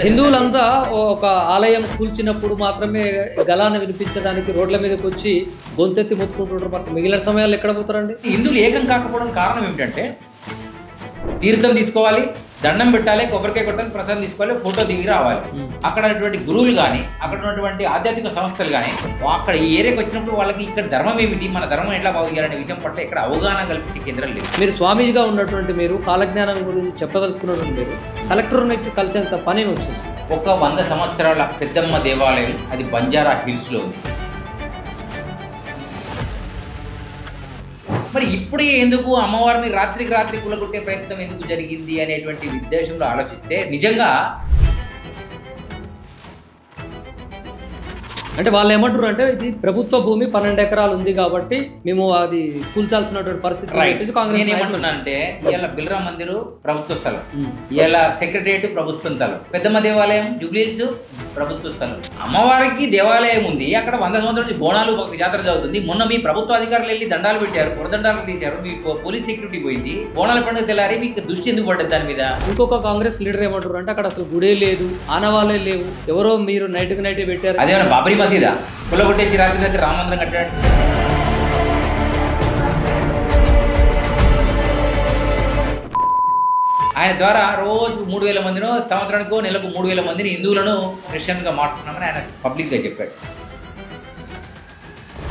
హిందువులంతా ఒక ఆలయం కూల్చినప్పుడు మాత్రమే గలాన్ని వినిపించడానికి రోడ్ల మీదకి వచ్చి గొంతెత్తి మొత్తుకుంటుంటారు. మరి మిగిలిన సమయాల్లో ఎక్కడ పోతారండి? హిందువులు ఏకం కాకపోవడం కారణం ఏమిటంటే తీర్థం తీసుకోవాలి, దండం పెట్టాలి, కొబ్బరికాయ కొట్టాలి, ప్రసాదం తీసుకోవాలి, ఫోటో దిగి రావాలి. అక్కడ ఉన్నటువంటి గురువులు కానీ అక్కడ ఉన్నటువంటి ఆధ్యాత్మిక సంస్థలు కానీ అక్కడ ఈ ఏరియాకి వచ్చినప్పుడు వాళ్ళకి ఇక్కడ ధర్మం ఏమిటి, మన ధర్మం ఎట్లా బాగు చేయాలనే విషయం పట్ల ఇక్కడ అవగాహన కల్పించే కేంద్రాలు లేవు. మీరు స్వామీజీగా ఉన్నటువంటి మీరు కాలజ్ఞానం గురించి చెప్పదలుచుకున్నటువంటి మీరు కలెక్టర్ నుంచి కలిసేంత పని వచ్చింది. ఒక 100 సంవత్సరాల పెద్దమ్మ దేవాలయం, అది బంజారా హిల్స్లో ఉంది. మరి ఇప్పుడే ఎందుకు అమ్మవారిని రాత్రికి రాత్రి కూలగొట్టే ప్రయత్నం ఎందుకు జరిగింది అనేటువంటి ఉద్దేశంలో ఆలోచిస్తే నిజంగా అంటే వాళ్ళు ఏమంటారు అంటే ఇది ప్రభుత్వ భూమి 12 ఎకరాలు ఉంది కాబట్టి మేము అది కూల్చాల్సినటువంటి పరిస్థితి. కాంగ్రెస్ ఏమంటున్నానంటే ఇవాళ బిల్రా మందిరు ప్రభుత్వ స్థలం, ఇవాళ సెక్రటరియట్ ప్రభుత్వ స్థలం, పెద్దమ్మ దేవాలయం జూబ్లీహిల్స్ ప్రభుత్వ స్థలం. అమ్మవారికి దేవాలయం ఉంది, అక్కడ 100 సంవత్సరాల నుంచి బోనాలు ఒక జాతర జరుగుతుంది. మొన్న మీ ప్రభుత్వ అధికారులు వెళ్ళి దండాలు పెట్టారు, పొరదండాలు తీశారు, మీ పోలీస్ సెక్యూరిటీ పోయింది. బోనాల పండుగ తెల్లారి మీకు దృష్టి ఎందుకు పడ్డది దాని మీద? ఇంకొక కాంగ్రెస్ లీడర్ ఏమంటారు అంటే అక్కడ అసలు గుడే లేదు, ఆనవాళ్ళే లేవు, ఎవరో మీరు నైట్కి నైటే పెట్టారు. అదేమన్నా బాబరీ మసీదా కులగొట్టేసి రాత్రి రాత్రి రామ మందిరం కట్టాడు? ఆయన ద్వారా రోజు 3000 మందినో, సంవత్సరానికో నెలకు 3000 మందిని హిందువులను క్రిస్టియన్గా మార్చుకున్నామని ఆయన పబ్లిక్గా చెప్పాడు.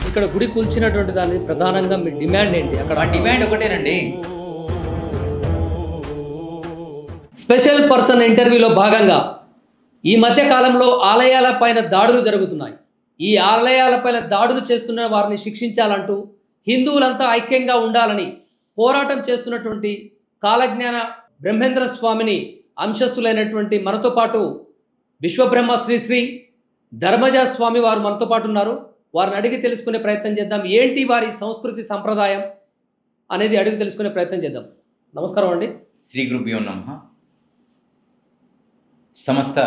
ఇక్కడ గుడి కూల్చినటువంటి దాని ప్రధానంగా మీ డిమాండ్ ఏంటి? అక్కడ డిమాండ్ ఒకటేనండి. స్పెషల్ పర్సన్ ఇంటర్వ్యూలో భాగంగా ఈ మధ్య కాలంలో ఆలయాలపైన దాడులు జరుగుతున్నాయి. ఈ ఆలయాలపైన దాడులు చేస్తున్న వారిని శిక్షించాలంటూ హిందువులంతా ఐక్యంగా ఉండాలని పోరాటం చేస్తున్నటువంటి కాలజ్ఞాన బ్రహ్మేంద్ర స్వామిని అంశస్థులైనటువంటి మనతో పాటు విశ్వబ్రహ్మ శ్రీ ధర్మజ స్వామి వారు మనతో పాటు ఉన్నారు. వారిని అడిగి తెలుసుకునే ప్రయత్నం చేద్దాం. ఏంటి వారి సంస్కృతి సంప్రదాయం అనేది అడిగి తెలుసుకునే ప్రయత్నం చేద్దాం. నమస్కారం అండి. శ్రీ గురుభ్యో నమః. సమస్త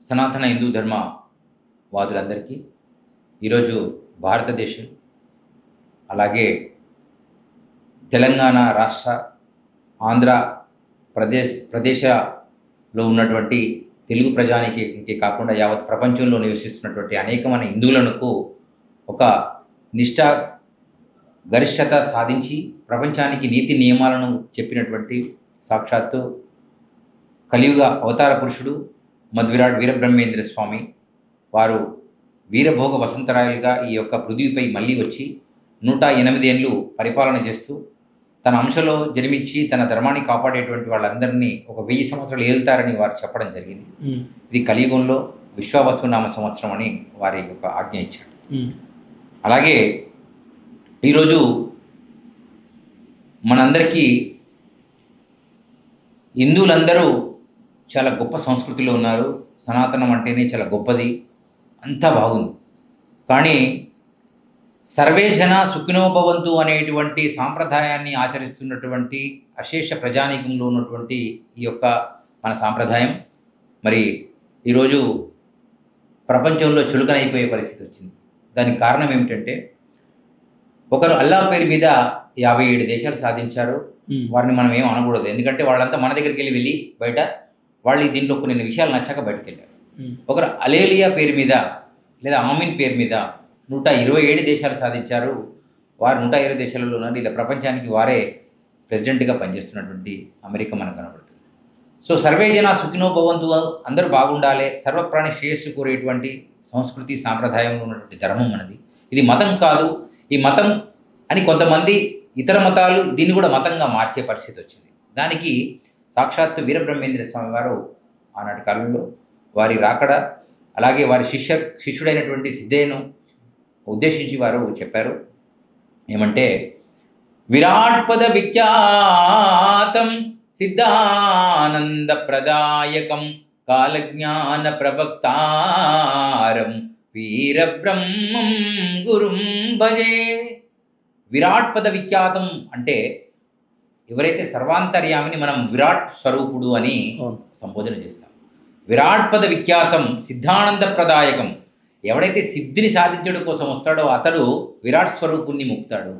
సనాతన హిందూ ధర్మ వాదులందరికీ ఈరోజు భారతదేశం తెలంగాణ రాష్ట్ర, ప్రదేశలో ఉన్నటువంటి తెలుగు ప్రజానికి కాకుండా యావత్ ప్రపంచంలో నివసిస్తున్నటువంటి అనేకమైన హిందువులకు ఒక గరిష్టత సాధించి ప్రపంచానికి నీతి నియమాలను చెప్పినటువంటి సాక్షాత్తు కలియుగ అవతార పురుషుడు మధ్విరాట్ వీరబ్రహ్మేంద్ర స్వామి వారు వీరభోగ వసంతరాయలుగా ఈ యొక్క పృథ్వీపై మళ్ళీ వచ్చి 108 ఏళ్ళు పరిపాలన చేస్తూ తన అంశలో జన్మించి తన ధర్మాన్ని కాపాడేటువంటి వాళ్ళందరినీ ఒక 1000 సంవత్సరాలు ఏలుతారని వారు చెప్పడం జరిగింది. ఇది కలియుగంలో విశ్వావసునామ సంవత్సరం అని వారి యొక్క ఆజ్ఞ ఇచ్చారు. అలాగే ఈరోజు మనందరికీ హిందువులందరూ చాలా గొప్ప సంస్కృతిలో ఉన్నారు. సనాతనం అంటేనే చాలా గొప్పది, అంతా బాగుంది. కానీ సర్వే జన సుఖినో భవంతు అనేటువంటి సాంప్రదాయాన్ని ఆచరిస్తున్నటువంటి అశేష ప్రజానీకంలో ఉన్నటువంటి ఈ యొక్క మన సాంప్రదాయం మరి ఈరోజు ప్రపంచంలో చులకనైపోయే పరిస్థితి వచ్చింది. దానికి కారణం ఏమిటంటే ఒకరు అల్లా పేరు మీద 57 దేశాలు సాధించారు. వారిని మనం ఏం అనకూడదు, ఎందుకంటే వాళ్ళంతా మన దగ్గరికి వెళ్ళి బయట వాళ్ళు దీంట్లో కొన్ని విషయాలు నచ్చక బయటకు వెళ్ళారు. ఒకరు అలేలియా పేరు మీద లేదా ఆమిన్ పేరు మీద 127 దేశాలు సాధించారు. వారు 120 దేశాలలో ఉన్నారు. ఇలా ప్రపంచానికి వారే ప్రెసిడెంట్గా పనిచేస్తున్నటువంటి అమెరికా మనకు కనబడుతుంది. సో సర్వే జన సుఖినో భవంతు, అందరూ బాగుండాలి, సర్వప్రాణి శ్రేయస్సు కోరేటువంటి సంస్కృతి సాంప్రదాయంలో ఉన్నటువంటి ధర్మం మనది. ఇది మతం కాదు. ఈ మతం అని కొంతమంది ఇతర మతాలు దీన్ని కూడా మతంగా మార్చే పరిస్థితి వచ్చింది. దానికి సాక్షాత్తు వీరబ్రహ్మేంద్ర స్వామి వారు ఆనాటి కాలంలో వారి రాకడ, అలాగే వారి శిష్యుడైనటువంటి సిద్ధయ్యను ఉద్దేశించి వారు చెప్పారు. ఏమంటే విరాట్ పద విఖ్యాతం సిద్ధానంద ప్రదాయకం కాలజ్ఞాన ప్రవక్తారం వీరబ్రహ్మం గురుం భజే. విరాట్ పద విఖ్యాతం అంటే ఎవరైతే సర్వాంతర్యామిని మనం విరాట్ స్వరూపుడు అని సంబోధన చేస్తాం. విరాట్ పద విఖ్యాతం సిద్ధానంద ప్రదాయకం, ఎవడైతే సిద్ధిని సాధించడం కోసం వస్తాడో అతడు విరాట్ స్వరూపుణ్ణి ముక్తాడు.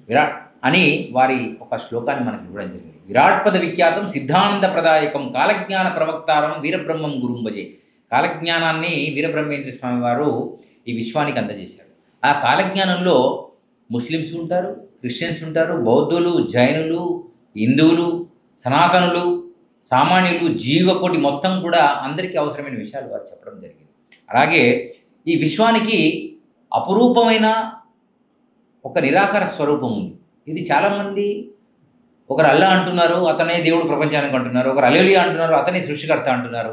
విరాట్ అని వారి ఒక శ్లోకాన్ని మనకి ఇవ్వడం జరిగింది. విరాట్పద విఖ్యాతం సిద్ధానంద ప్రదాయకం కాలజ్ఞాన ప్రవక్తారం వీరబ్రహ్మం గురుంభజే. కాలజ్ఞానాన్ని వీరబ్రహ్మేంద్ర స్వామి వారు ఈ విశ్వానికి అందజేశారు. ఆ కాలజ్ఞానంలో ముస్లిమ్స్ ఉంటారు, క్రిస్టియన్స్ ఉంటారు, బౌద్ధులు, జైనులు, హిందువులు, సనాతనులు, సామాన్యులు, జీవకోటి మొత్తం కూడా అందరికీ అవసరమైన విషయాలు వారు చెప్పడం జరిగింది. అలాగే ఈ విశ్వానికి అపురూపమైన ఒక నిరాకార స్వరూపం ఉంది. ఇది చాలామంది ఒకరు అల్లా అంటున్నారు, అతనే దేవుడు ప్రపంచానికి అంటున్నారు, ఒకరు అలెలుయా అంటున్నారు, అతనే సృష్టికర్త అంటున్నారు,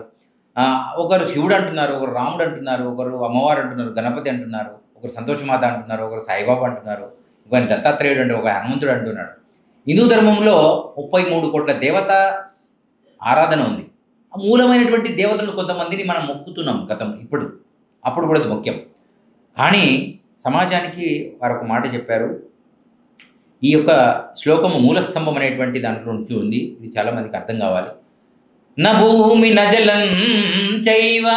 ఒకరు శివుడు అంటున్నారు, ఒకరు రాముడు అంటున్నారు, ఒకరు అమ్మవారు అంటున్నారు, గణపతి అంటున్నారు, ఒకరు సంతోషమాత అంటున్నారు, ఒకరు సాయిబాబా అంటున్నారు, ఒకరు దత్తాత్రేయుడు అంటే ఒక హనుమంతుడు అంటున్నాడు. హిందూ ధర్మంలో 33 కోట్ల దేవత ఆరాధన ఉంది. ఆ మూలమైనటువంటి దేవతలను కొంతమందిని మనం మొక్కుతున్నాం గతం, ఇప్పుడు అప్పుడు కూడా అది ముఖ్యం. కానీ సమాజానికి వారు ఒక మాట చెప్పారు. ఈ యొక్క శ్లోకము మూలస్తంభం అనేటువంటి దాంట్లో ఉంది. ఇది చాలామందికి అర్థం కావాలి. న భూమి నజలం చైవ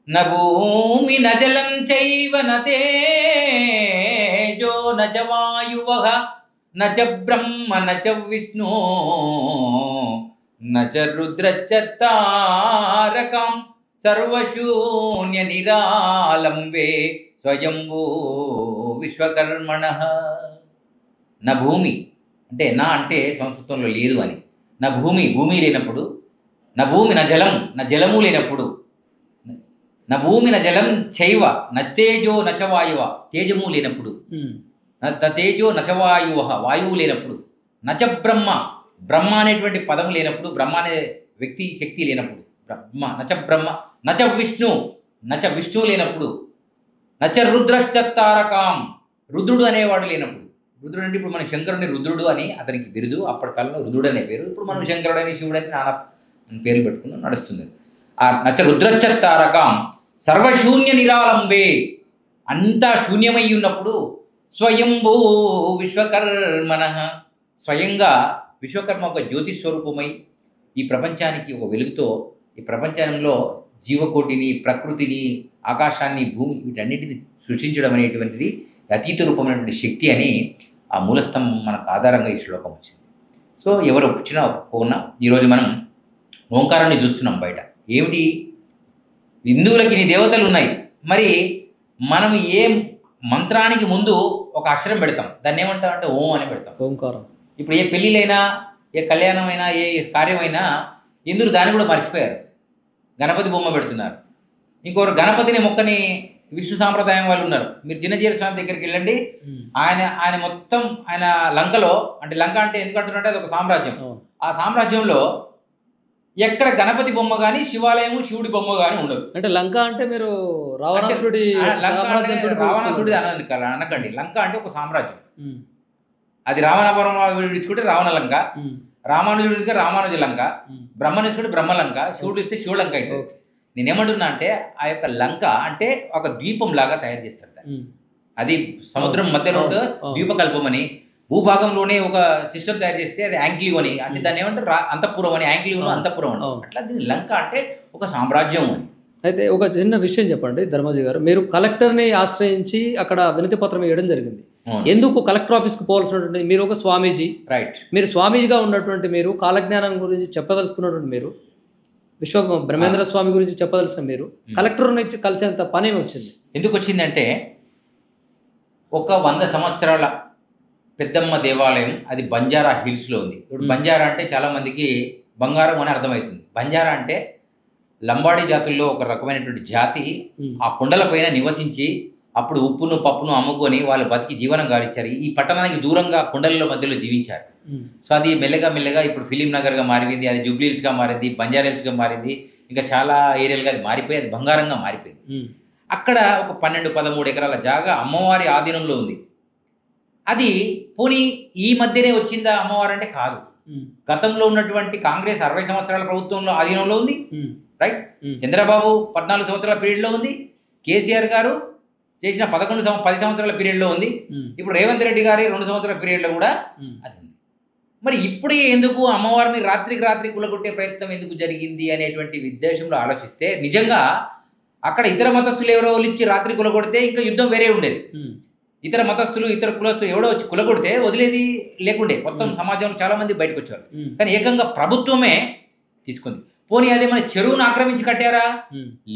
న భూమి నజలం చైవ న తేజో న చ వాయువః న చ బ్రహ్మ న చ విష్ణు న చ రుద్రశ్చ తారకం సర్వశూన్య నిరాలంబే స్వయంభూ విశ్వకర్మణః. నా భూమి అంటే నా అంటే సంస్కృతంలో లేదు అని. నా భూమి భూమి లేనప్పుడు, నా భూమి నా జలం నా జలము లేనప్పుడు, నా భూమి నా జలం చైవ నతేజో నచవాయువ తేజము లేనప్పుడు, తేజో నచవాయువ వాయువు లేనప్పుడు, నచ బ్రహ్మ బ్రహ్మ అనేటువంటి పదము లేనప్పుడు, బ్రహ్మ అనే వ్యక్తి శక్తి లేనప్పుడు, బ్రహ్మ నచ బ్రహ్మ నచ విష్ణు నచ విష్ణువు లేనప్పుడు, నచ రుద్రశ్చ తారకాం రుద్రుడు అనేవాడు లేనప్పుడు. రుద్రుడు అంటే ఇప్పుడు మన శంకరుని రుద్రుడు అని అతనికి బిరుదు, అప్పటి కాలంలో రుద్రుడు అనే పేరు. ఇప్పుడు మనం శంకరుడని శివుడని నానా పేర్లు పెట్టుకుని నడుస్తుంది. ఆ నచ రుద్రశ్చ తారకాం సర్వశూన్య నిరాలంబే అంతా శూన్యమై ఉన్నప్పుడు స్వయంభూ విశ్వకర్మణః స్వయంగా విశ్వకర్మ ఒక జ్యోతి స్వరూపమై ఈ ప్రపంచానికి ఒక వెలుగుతో ఈ ప్రపంచంలో జీవకోటిని, ప్రకృతిని, ఆకాశాన్ని, భూమి వీటన్నిటిని సృష్టించడం అనేటువంటిది అతీత రూపమైనటువంటి శక్తి అని ఆ మూలస్తంభం మనకు ఆధారంగా ఈ శ్లోకం వచ్చింది. సో ఎవరు వచ్చినా ఒప్పుకున్నా ఈరోజు మనం ఓంకారాన్ని చూస్తున్నాం బయట. ఏమిటి? హిందువులకి ఇన్ని దేవతలు ఉన్నాయి, మరి మనం ఏ మంత్రానికి ముందు ఒక అక్షరం పెడతాం, దాన్ని ఏమంటామంటే ఓం అని పెడతాం, ఓంకారం. ఇప్పుడు ఏ పెళ్ళిళ్ళైనా, ఏ కళ్యాణమైనా, ఏ కార్యమైనా హిందువులు దాన్ని కూడా మర్చిపోయారు, గణపతి బొమ్మ పెడుతున్నారు. ఇంకొకరు గణపతిని మొక్కని విష్ణు సాంప్రదాయం వాళ్ళు ఉన్నారు. మీరు చిన్నజీర స్వామి దగ్గరికి వెళ్ళండి, ఆయన మొత్తం ఆయన లంకలో, అంటే లంక అంటే ఎందుకంటున్నట్టే అది ఒక సామ్రాజ్యం. ఆ సామ్రాజ్యంలో ఎక్కడ గణపతి బొమ్మ కానీ, శివాలయము శివుడి బొమ్మ కానీ ఉండదు. అంటే లంక అంటే మీరు రావణాసుడి అనకండి. లంక అంటే ఒక సామ్రాజ్యం. అది రావణపురం విడుచుకుంటే రావణ లంక, రామానుజుడు ఇస్తే రామానుజ లంక, బ్రహ్మను ఇస్తే బ్రహ్మలంక, శివుడు ఇస్తే శివలంక అయితే. నేనేమంటున్నా అంటే ఆ యొక్క లంక అంటే ఒక ద్వీపం లాగా తయారు చేస్తారు దాన్ని. అది సముద్రం మధ్యలో ద్వీపకల్పం అని, భూభాగంలోనే ఒక సిస్టమ్ తయారు చేస్తే అది యాంక్లీవ్ అని, అంటే దాన్ని ఏమంటారు అంతఃపురం అని, యాంక్లీవ్ అంతఃపురం అని. అట్లా దీన్ని లంక అంటే ఒక సామ్రాజ్యం అని. అయితే ఒక చిన్న విషయం చెప్పండి ధర్మాజీ గారు, మీరు కలెక్టర్ని ఆశ్రయించి అక్కడ వినతి పత్రం వేయడం జరిగింది. ఎందుకు కలెక్టర్ ఆఫీస్కి పోవాల్సినటువంటి మీరు ఒక స్వామీజీ, రైట్, మీరు స్వామీజీగా ఉన్నటువంటి మీరు కాలజ్ఞానం గురించి చెప్పదలుచుకున్నటువంటి మీరు, విశ్వ బ్రహ్మేంద్ర స్వామి గురించి చెప్పదలసిన మీరు కలెక్టర్ని కలిసేంత పని వచ్చింది. ఎందుకు వచ్చిందంటే ఒక 100 సంవత్సరాల పెద్దమ్మ దేవాలయం, అది బంజారా హిల్స్లో ఉంది. ఇప్పుడు బంజారా అంటే చాలామందికి బంగారం అని అర్థమవుతుంది. బంజారా అంటే లంబాడీ జాతుల్లో ఒక రకమైనటువంటి జాతి ఆ కొండల పైన నివసించి అప్పుడు ఉప్పును పప్పును అమ్ముకొని వాళ్ళు బతికి జీవనం గావించారు. ఈ పట్టణానికి దూరంగా కొండల మధ్యలో జీవించారు. సో అది మెల్లగా మెల్లగా ఇప్పుడు ఫిలిం నగర్గా మారింది, అది జూబ్లీహిల్స్గా మారింది, బంజారా హిల్స్గా మారింది, ఇంకా చాలా ఏరియాలుగా అది మారిపోయి అది బంగారంగా మారిపోయింది. అక్కడ ఒక 12-13 ఎకరాల జాగా అమ్మవారి ఆధీనంలో ఉంది. అది పోనీ ఈ మధ్యనే వచ్చిందా అమ్మవారు అంటే కాదు. గతంలో ఉన్నటువంటి కాంగ్రెస్ 60 సంవత్సరాల ప్రభుత్వంలో ఆధీనంలో ఉంది, రైట్. చంద్రబాబు 14 సంవత్సరాల పీరియడ్లో ఉంది, కేసీఆర్ గారు చేసిన 10 సంవత్సరాల పీరియడ్లో ఉంది, ఇప్పుడు రేవంత్ రెడ్డి గారి 2 సంవత్సరాల పీరియడ్లో కూడా అది ఉంది. మరి ఇప్పుడే ఎందుకు అమ్మవారిని రాత్రికి రాత్రి కులగొట్టే ప్రయత్నం ఎందుకు జరిగింది అనేటువంటి ఉద్దేశంలో ఆలోచిస్తే నిజంగా అక్కడ ఇతర మతస్థులు ఎవరో ఇచ్చి రాత్రి కులగొడితే ఇంకా యుద్ధం వేరే ఉండేది. ఇతర మతస్థులు ఇతర కులస్తులు ఎవడో వచ్చి కులగొడితే వదిలేది లేకుండే, మొత్తం సమాజంలో చాలా మంది బయటకు వచ్చారు. కానీ ఏకంగా ప్రభుత్వమే తీసుకుంది. పోనీ అదే మన చెరువును ఆక్రమించి కట్టారా?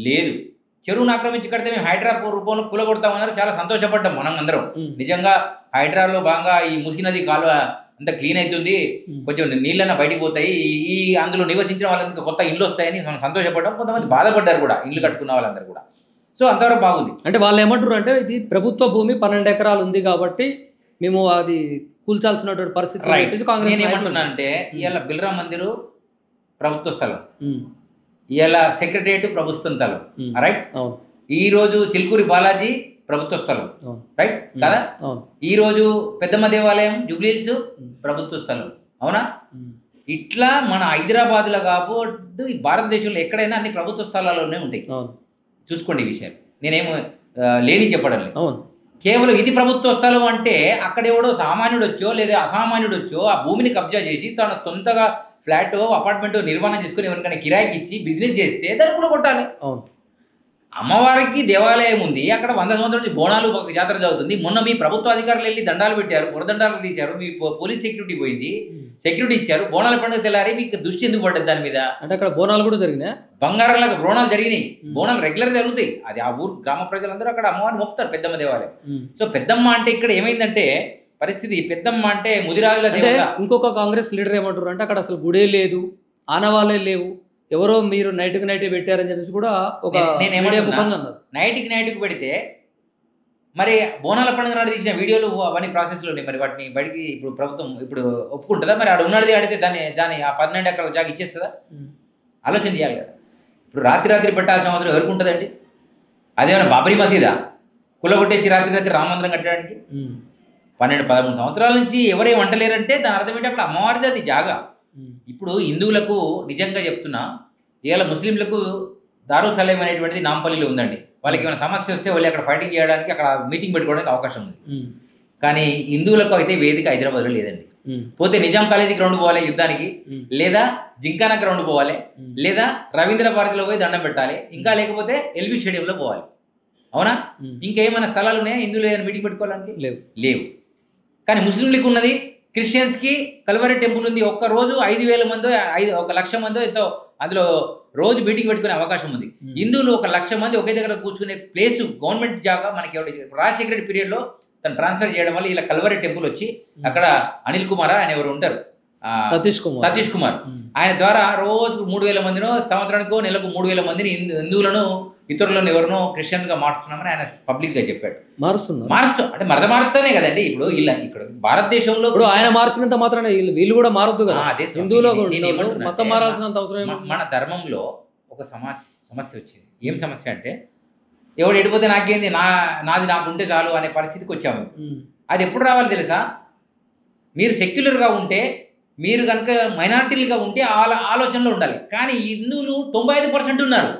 లేదు. చెరువును ఆక్రమించి కడితే మేము హైడ్రా రూపంలో కులగొడతామన్నారు. చాలా సంతోషపడ్డాం మనం అందరం. నిజంగా హైడ్రాలో భాగంగా ఈ మూసీ నది కాలువ అంతా క్లీన్ అవుతుంది, కొంచెం నీళ్ళన్నా బయటికి పోతాయి, ఈ అందులో నివసించిన వాళ్ళందరికీ కొత్త ఇల్లు వస్తాయని మనం సంతోషపడ్డాం. కొంతమంది బాధపడ్డారు కూడా, ఇల్లు కట్టుకున్న వాళ్ళందరూ కూడా. సో అంతవరకు బాగుంది. అంటే వాళ్ళు ఏమంటారు అంటే ఇది ప్రభుత్వ భూమి 12 ఎకరాలు ఉంది కాబట్టి మేము అది కూల్చాల్సినటువంటి పరిస్థితి. కాంగ్రెస్ నేను ఏమంటున్నానంటే ఇవాళ బిల్రా మందిరు ప్రభుత్వ స్థలం, ఇవాళ సెక్రటరియట్ ప్రభుత్వ స్థలం, రైట్. ఈ రోజు చిలుకూరి బాలాజీ ప్రభుత్వ స్థలం, రైట్ కదా. ఈ రోజు పెద్దమ్మ దేవాలయం జూబ్లీహిల్స్ ప్రభుత్వ స్థలం, అవునా. ఇట్లా మన హైదరాబాద్లో కాకపోతే భారతదేశంలో ఎక్కడైనా అన్ని ప్రభుత్వ స్థలాల్లోనే ఉంటాయి. చూసుకోండి ఈ విషయాలు, నేనేమో లేని చెప్పడం లేదు. కేవలం ఇది ప్రభుత్వ స్థలం అంటే అక్కడ ఎవడో సామాన్యుడు వచ్చో లేదా అసామాన్యుడు వచ్చో ఆ భూమిని కబ్జా చేసి తన సొంతగా ఫ్లాట్ అపార్ట్మెంట్ నిర్మాణం చేసుకుని ఎవరికైనా కిరాయికి ఇచ్చి బిజినెస్ చేస్తే దాన్ని కూడా కొట్టాలి. అమ్మవారికి దేవాలయం ఉంది, అక్కడ 100 సంవత్సరాల నుంచి బోనాలు ఒక జాతర జరుగుతుంది. మొన్న మీ ప్రభుత్వ అధికారులు వెళ్ళి దండాలు పెట్టారు, పొరదండాలు తీశారు, మీ పోలీస్ సెక్యూరిటీ పోయింది, సెక్యూరిటీ ఇచ్చారు. బోనాల పండుగ తెల్లారి మీకు దృష్టి ఎందుకు పడ్డది దాని మీద? అంటే అక్కడ బోనాలు కూడా జరిగినాయి, బంగారంలాగా బోనాలు జరిగినాయి. బోనాలు రెగ్యులర్ జరుగుతాయి. అది ఆ ఊరు గ్రామ ప్రజలందరూ అక్కడ అమ్మవారిని మొక్కుతారు, పెద్దమ్మ దేవాలయం. సో పెద్దమ్మ అంటే ఇక్కడ ఏమైందంటే పరిస్థితి, పెద్దమ్మ అంటే ముదిరాజుల దేవత. ఇంకొక కాంగ్రెస్ లీడర్ ఏమంటారు అంటే అక్కడ అసలు గుడే లేదు, ఆనవాళ్ళే లేవు, ఎవరో మీరు నైట్కి నైట్ పెట్టారని చెప్పేసి కూడా ఒక నైట్కి పెడితే మరి బోనాల పండుగ నాడు తీసిన వీడియోలు అవన్నీ ప్రాసెస్లో ఉన్నాయి. మరి వాటిని బయటికి ఇప్పుడు ప్రభుత్వం ఇప్పుడు ఒప్పుకుంటుందా? మరి ఆడ ఉన్నది అడిగితే దాని ఆ 12 ఎకరాల జాగా ఇచ్చేస్తుందా? ఆలోచన చేయాలి కదా. ఇప్పుడు రాత్రి పెట్టాల్సిన అవసరం ఎవరికి ఉంటుందండి? అదేమైనా బాబరీ మసీదా కులగొట్టేసి రాత్రి రామ మందిరం కట్టడానికి? 12-13 సంవత్సరాల నుంచి ఎవరే వంటలేరంటే దాని అర్థం ఏంటి? అక్కడ అమ్మవారిది అది జాగా. ఇప్పుడు హిందువులకు నిజంగా చెప్తున్నా, ఇవాళ ముస్లింలకు దారుసలేం అనేటువంటిది నాంపల్లిలో ఉందండి. వాళ్ళకి ఏమైనా సమస్య వస్తే వాళ్ళు అక్కడ ఫైటింగ్ చేయడానికి అక్కడ మీటింగ్ పెట్టుకోవడానికి అవకాశం ఉంది. కానీ హిందువులకు అయితే వేదిక హైదరాబాద్లో లేదండి. పోతే నిజాం కాలేజీ గ్రౌండ్ పోవాలి యుద్ధానికి, లేదా జింకానా గ్రౌండ్ పోవాలి, లేదా రవీంద్ర భారతిలో పోయి దండం పెట్టాలి, ఇంకా లేకపోతే ఎల్బీ స్టేడియంలో పోవాలి, అవునా? ఇంకేమైనా స్థలాలు ఉన్నాయా హిందువులు ఏదైనా మీటింగ్ పెట్టుకోవడానికి? లేవు. కానీ ముస్లింలకు ఉన్నది, క్రిస్టియన్స్కి కల్వరి టెంపుల్ ఉంది. ఒక్క రోజు 5,000 మందో 1,00,000 మందో ఎంతో అందులో రోజు మీటింగ్ పెట్టుకునే అవకాశం ఉంది. హిందువులు 1,00,000 మంది ఒకే దగ్గర కూర్చునే ప్లేసు గవర్నమెంట్ జాగా మనకి రాజశేఖర రెడ్డి పీరియడ్లో తను ట్రాన్స్ఫర్ చేయడం వల్ల ఇలా కల్వరి టెంపుల్ వచ్చి అక్కడ అనిల్ కుమార్ ఆయన ఎవరు ఉంటారు, సతీష్ కుమార్, ఆయన ద్వారా రోజుకు 3,000 మందినో సంవత్సరానికో నెలకు 3,000 మందిని హిందువులను ఇతరులను ఎవరినో క్రిస్టియన్గా మారుస్తున్నామని ఆయన పబ్లిక్గా చెప్పాడు. మారుస్తూ అంటే మారుతానే కదండి. ఇప్పుడు ఇలా ఇక్కడ భారతదేశంలో ఆయన మార్చినంత మాత్రాన వీళ్ళు కూడా మారద్దు కదా. అదే మొత్తం మారాల్సినంత అవసరం. మన ధర్మంలో ఒక సమస్య వచ్చింది. ఏం సమస్య అంటే ఎవడు ఎడిపోతే నాకేంది, నాది నాకుంటే చాలు అనే పరిస్థితికి వచ్చాము. అది ఎప్పుడు రావాలి తెలుసా? మీరు సెక్యులర్గా ఉంటే, మీరు కనుక మైనార్టీలుగా ఉంటే ఆలోచనలో ఉండాలి. కానీ హిందువులు 95% ఉన్నారు,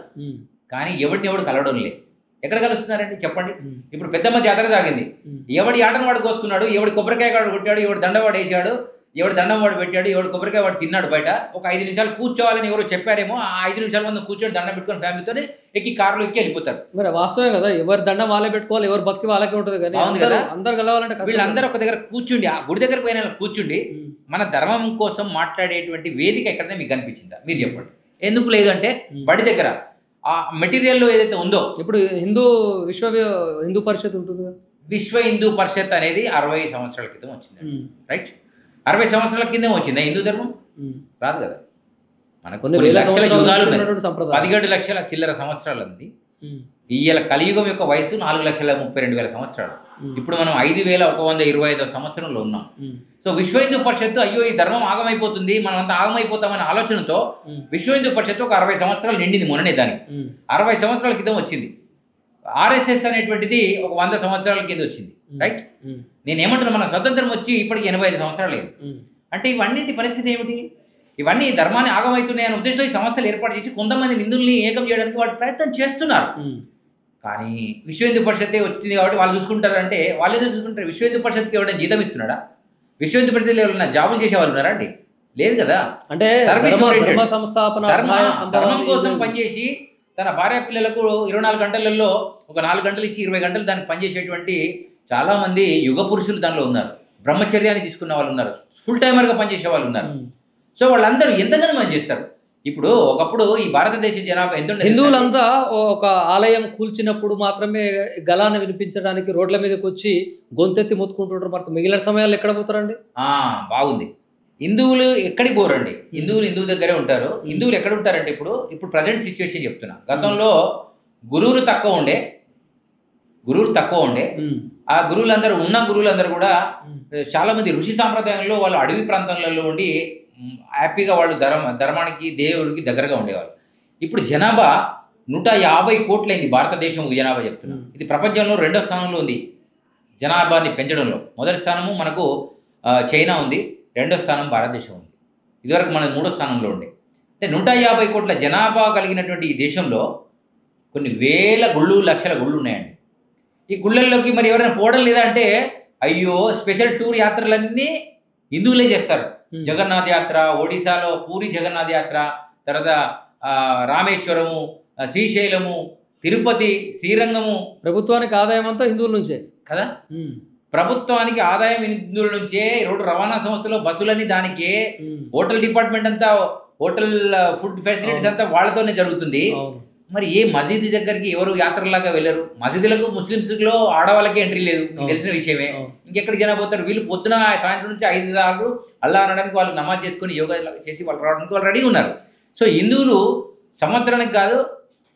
కానీ ఎవడు కలవడం లేదు. ఎక్కడ కలుస్తున్నారండి చెప్పండి? ఇప్పుడు పెద్దమ్మ జాతర సాగింది, ఎవడి ఆటను వాడు కోసుకున్నాడు, ఎవడి కొబ్బరికాయ వాడు కొట్టాడు, ఎవడు దండవాడు వేసాడు, ఎవడు దండం వాడు పెట్టాడు, ఎవడు కొబ్బరికాయ వాడు తిన్నాడు. బయట ఒక 5 నిమిషాలు కూర్చోవాలని ఎవరో చెప్పారేమో, ఆ 5 నిమిషాల ముందు కూర్చొని దండం పెట్టుకొని ఫ్యామిలీతో ఎక్కి కార్లో ఎక్కి వెళ్ళిపోతారు. మరి వాస్తవే కదా, ఎవరు దండం వాళ్ళే పెట్టుకోవాలి, ఎవరు భక్తి వాళ్ళకే ఉంటుంది. కానీ అవును కదా, అందరు కలవాలంటే వీళ్ళందరూ ఒక దగ్గర కూర్చుండి, ఆ గుడి దగ్గరకు పోయిన కూర్చుండి మన ధర్మం కోసం మాట్లాడేటువంటి వేదిక ఎక్కడనే మీకు కనిపించిందా? మీరు చెప్పండి. ఎందుకు లేదు అంటే బడి దగ్గర ఆ మెటీరియల్లో ఏదైతే ఉందో, ఇప్పుడు హిందూ పరిషత్ ఉంటుంది, విశ్వ హిందూ పరిషత్ అనేది 60 సంవత్సరాల క్రితం వచ్చింది, రైట్? 60 సంవత్సరాల కింద వచ్చిందా హిందూ ధర్మం? రాదు కదా. మనకు 17 లక్షల చిల్లర సంవత్సరాలు ఉంది. ఇవాళ కలియుగం యొక్క వయసు 4,32,000 సంవత్సరాలు. ఇప్పుడు మనం 5,125 సంవత్సరంలో ఉన్నాం. సో విశ్వ హిందూ పరిషత్తు అయ్యో ఈ ధర్మం ఆగమైపోతుంది, మనం అంతా ఆగమైపోతామనే ఆలోచనతో విశ్వ హిందూ పరిషత్తు ఒక 60 సంవత్సరాలు నిండింది మొన్ననే. దానికి 60 సంవత్సరాల క్రితం వచ్చింది. ఆర్ఎస్ఎస్ అనేటువంటిది ఒక 100 సంవత్సరాల కింద వచ్చింది, రైట్? నేనేమంటున్నా, మన స్వతంత్రం వచ్చి ఇప్పటికి 85 సంవత్సరాలు లేదు. అంటే ఇవన్నింటి పరిస్థితి ఏమిటి? ఇవన్నీ ధర్మాన్ని ఆగమవుతున్నాయనే ఉద్దేశంతో ఈ సంస్థలు ఏర్పాటు చేసి కొంతమంది నిందుల్ని ఏకం చేయడానికి వాళ్ళు ప్రయత్నం చేస్తున్నారు. కానీ విశ్వ హిందూ పరిషత్తే వచ్చింది కాబట్టి వాళ్ళు చూసుకుంటారంటే వాళ్ళే చూసుకుంటారు. విశ్వ హిందూ పరిషత్కి ఎవరైనా జీతం ఇస్తున్నాడా? విశ్వ హిందూ పరిషత్లో ఎవరైనా జాబులు చేసే వాళ్ళు ఉన్నారా అండి? లేదు కదా. అంటే ధర్మం కోసం పనిచేసి తన భార్య పిల్లలకు 24 గంటలలో ఒక 4 గంటలు ఇచ్చి 20 గంటలు దానికి పనిచేసేటువంటి చాలామంది యుగ పురుషులు దానిలో ఉన్నారు, బ్రహ్మచర్యాన్ని తీసుకున్న వాళ్ళు ఉన్నారు, ఫుల్ టైమర్గా పనిచేసే వాళ్ళు ఉన్నారు. సో వాళ్ళందరూ ఎంతగానో మనం చేస్తారు. ఇప్పుడు ఒకప్పుడు ఈ భారతదేశ జనాభా ఎంత ఉండేది? హిందువులంతా ఒక ఆలయం కూల్చినప్పుడు మాత్రమే గలాన్ని వినిపించడానికి రోడ్ల మీదకి వచ్చి గొంతెత్తి మొత్తుకుంటుంటారు. మరి మిగిలిన సమయాల్లో ఎక్కడ పోతారండి? బాగుంది. హిందువులు ఎక్కడికి పోరండి, హిందువులు హిందువు దగ్గరే ఉంటారు. హిందువులు ఎక్కడ ఉంటారంటే ఇప్పుడు ప్రజెంట్ సిచ్యువేషన్ చెప్తున్నా. గతంలో గురువులు తక్కువ ఉండే, ఆ గురువులందరూ గురువులందరూ కూడా చాలామంది ఋషి సాంప్రదాయంలో వాళ్ళు అడవి ప్రాంతాలలో ఉండి హ్యాపీగా వాళ్ళు ధర్మానికి దేవుడికి దగ్గరగా ఉండేవాళ్ళు. ఇప్పుడు జనాభా 150 కోట్లయింది భారతదేశం జనాభా చెప్తున్నా. ఇది ప్రపంచంలో 2వ స్థానంలో ఉంది జనాభాని పెంచడంలో. మొదటి స్థానము మనకు చైనా ఉంది, 2వ స్థానం భారతదేశం ఉంది. ఇదివరకు మన 3వ స్థానంలో ఉండే. అంటే 150 కోట్ల జనాభా కలిగినటువంటి ఈ దేశంలో కొన్ని వేల గుళ్ళు, లక్షల గుళ్ళు ఉన్నాయండి. ఈ గుళ్ళల్లోకి మరి ఎవరైనా పోవడం లేదా అంటే, అయ్యో స్పెషల్ టూర్ యాత్రలన్నీ హిందువులే చేస్తారు. జగన్నాథ్ యాత్ర, ఒడిశాలో పూరి జగన్నాథ్ యాత్ర, తర్వాత రామేశ్వరము, శ్రీశైలము, తిరుపతి, శ్రీరంగము. ప్రభుత్వానికి ఆదాయం అంతా హిందువుల నుంచే కదా. ప్రభుత్వానికి ఆదాయం హిందువుల నుంచే. రోడ్డు రవాణా సంస్థలో బస్సులన్నీ దానికే, హోటల్ డిపార్ట్మెంట్ అంతా, హోటల్ ఫుడ్ ఫెసిలిటీస్ అంతా వాళ్ళతోనే జరుగుతుంది. మరి ఏ మసీదు దగ్గరికి ఎవరు యాత్రలాగా వెళ్ళరు. మసీదులకు ముస్లిమ్స్లో ఆడవాళ్ళకి ఎంట్రీ లేదు, తెలిసిన విషయమే. ఇంకెక్కడికి జనా పోతారు వీళ్ళు? పొద్దున సాయంత్రం నుంచి 5 సార్లు అల్లా అనడానికి వాళ్ళు నమాజ్ చేసుకుని యోగా చేసి వాళ్ళు రావడానికి వాళ్ళు రెడీ ఉన్నారు. సో హిందువులు సంవత్సరానికి కాదు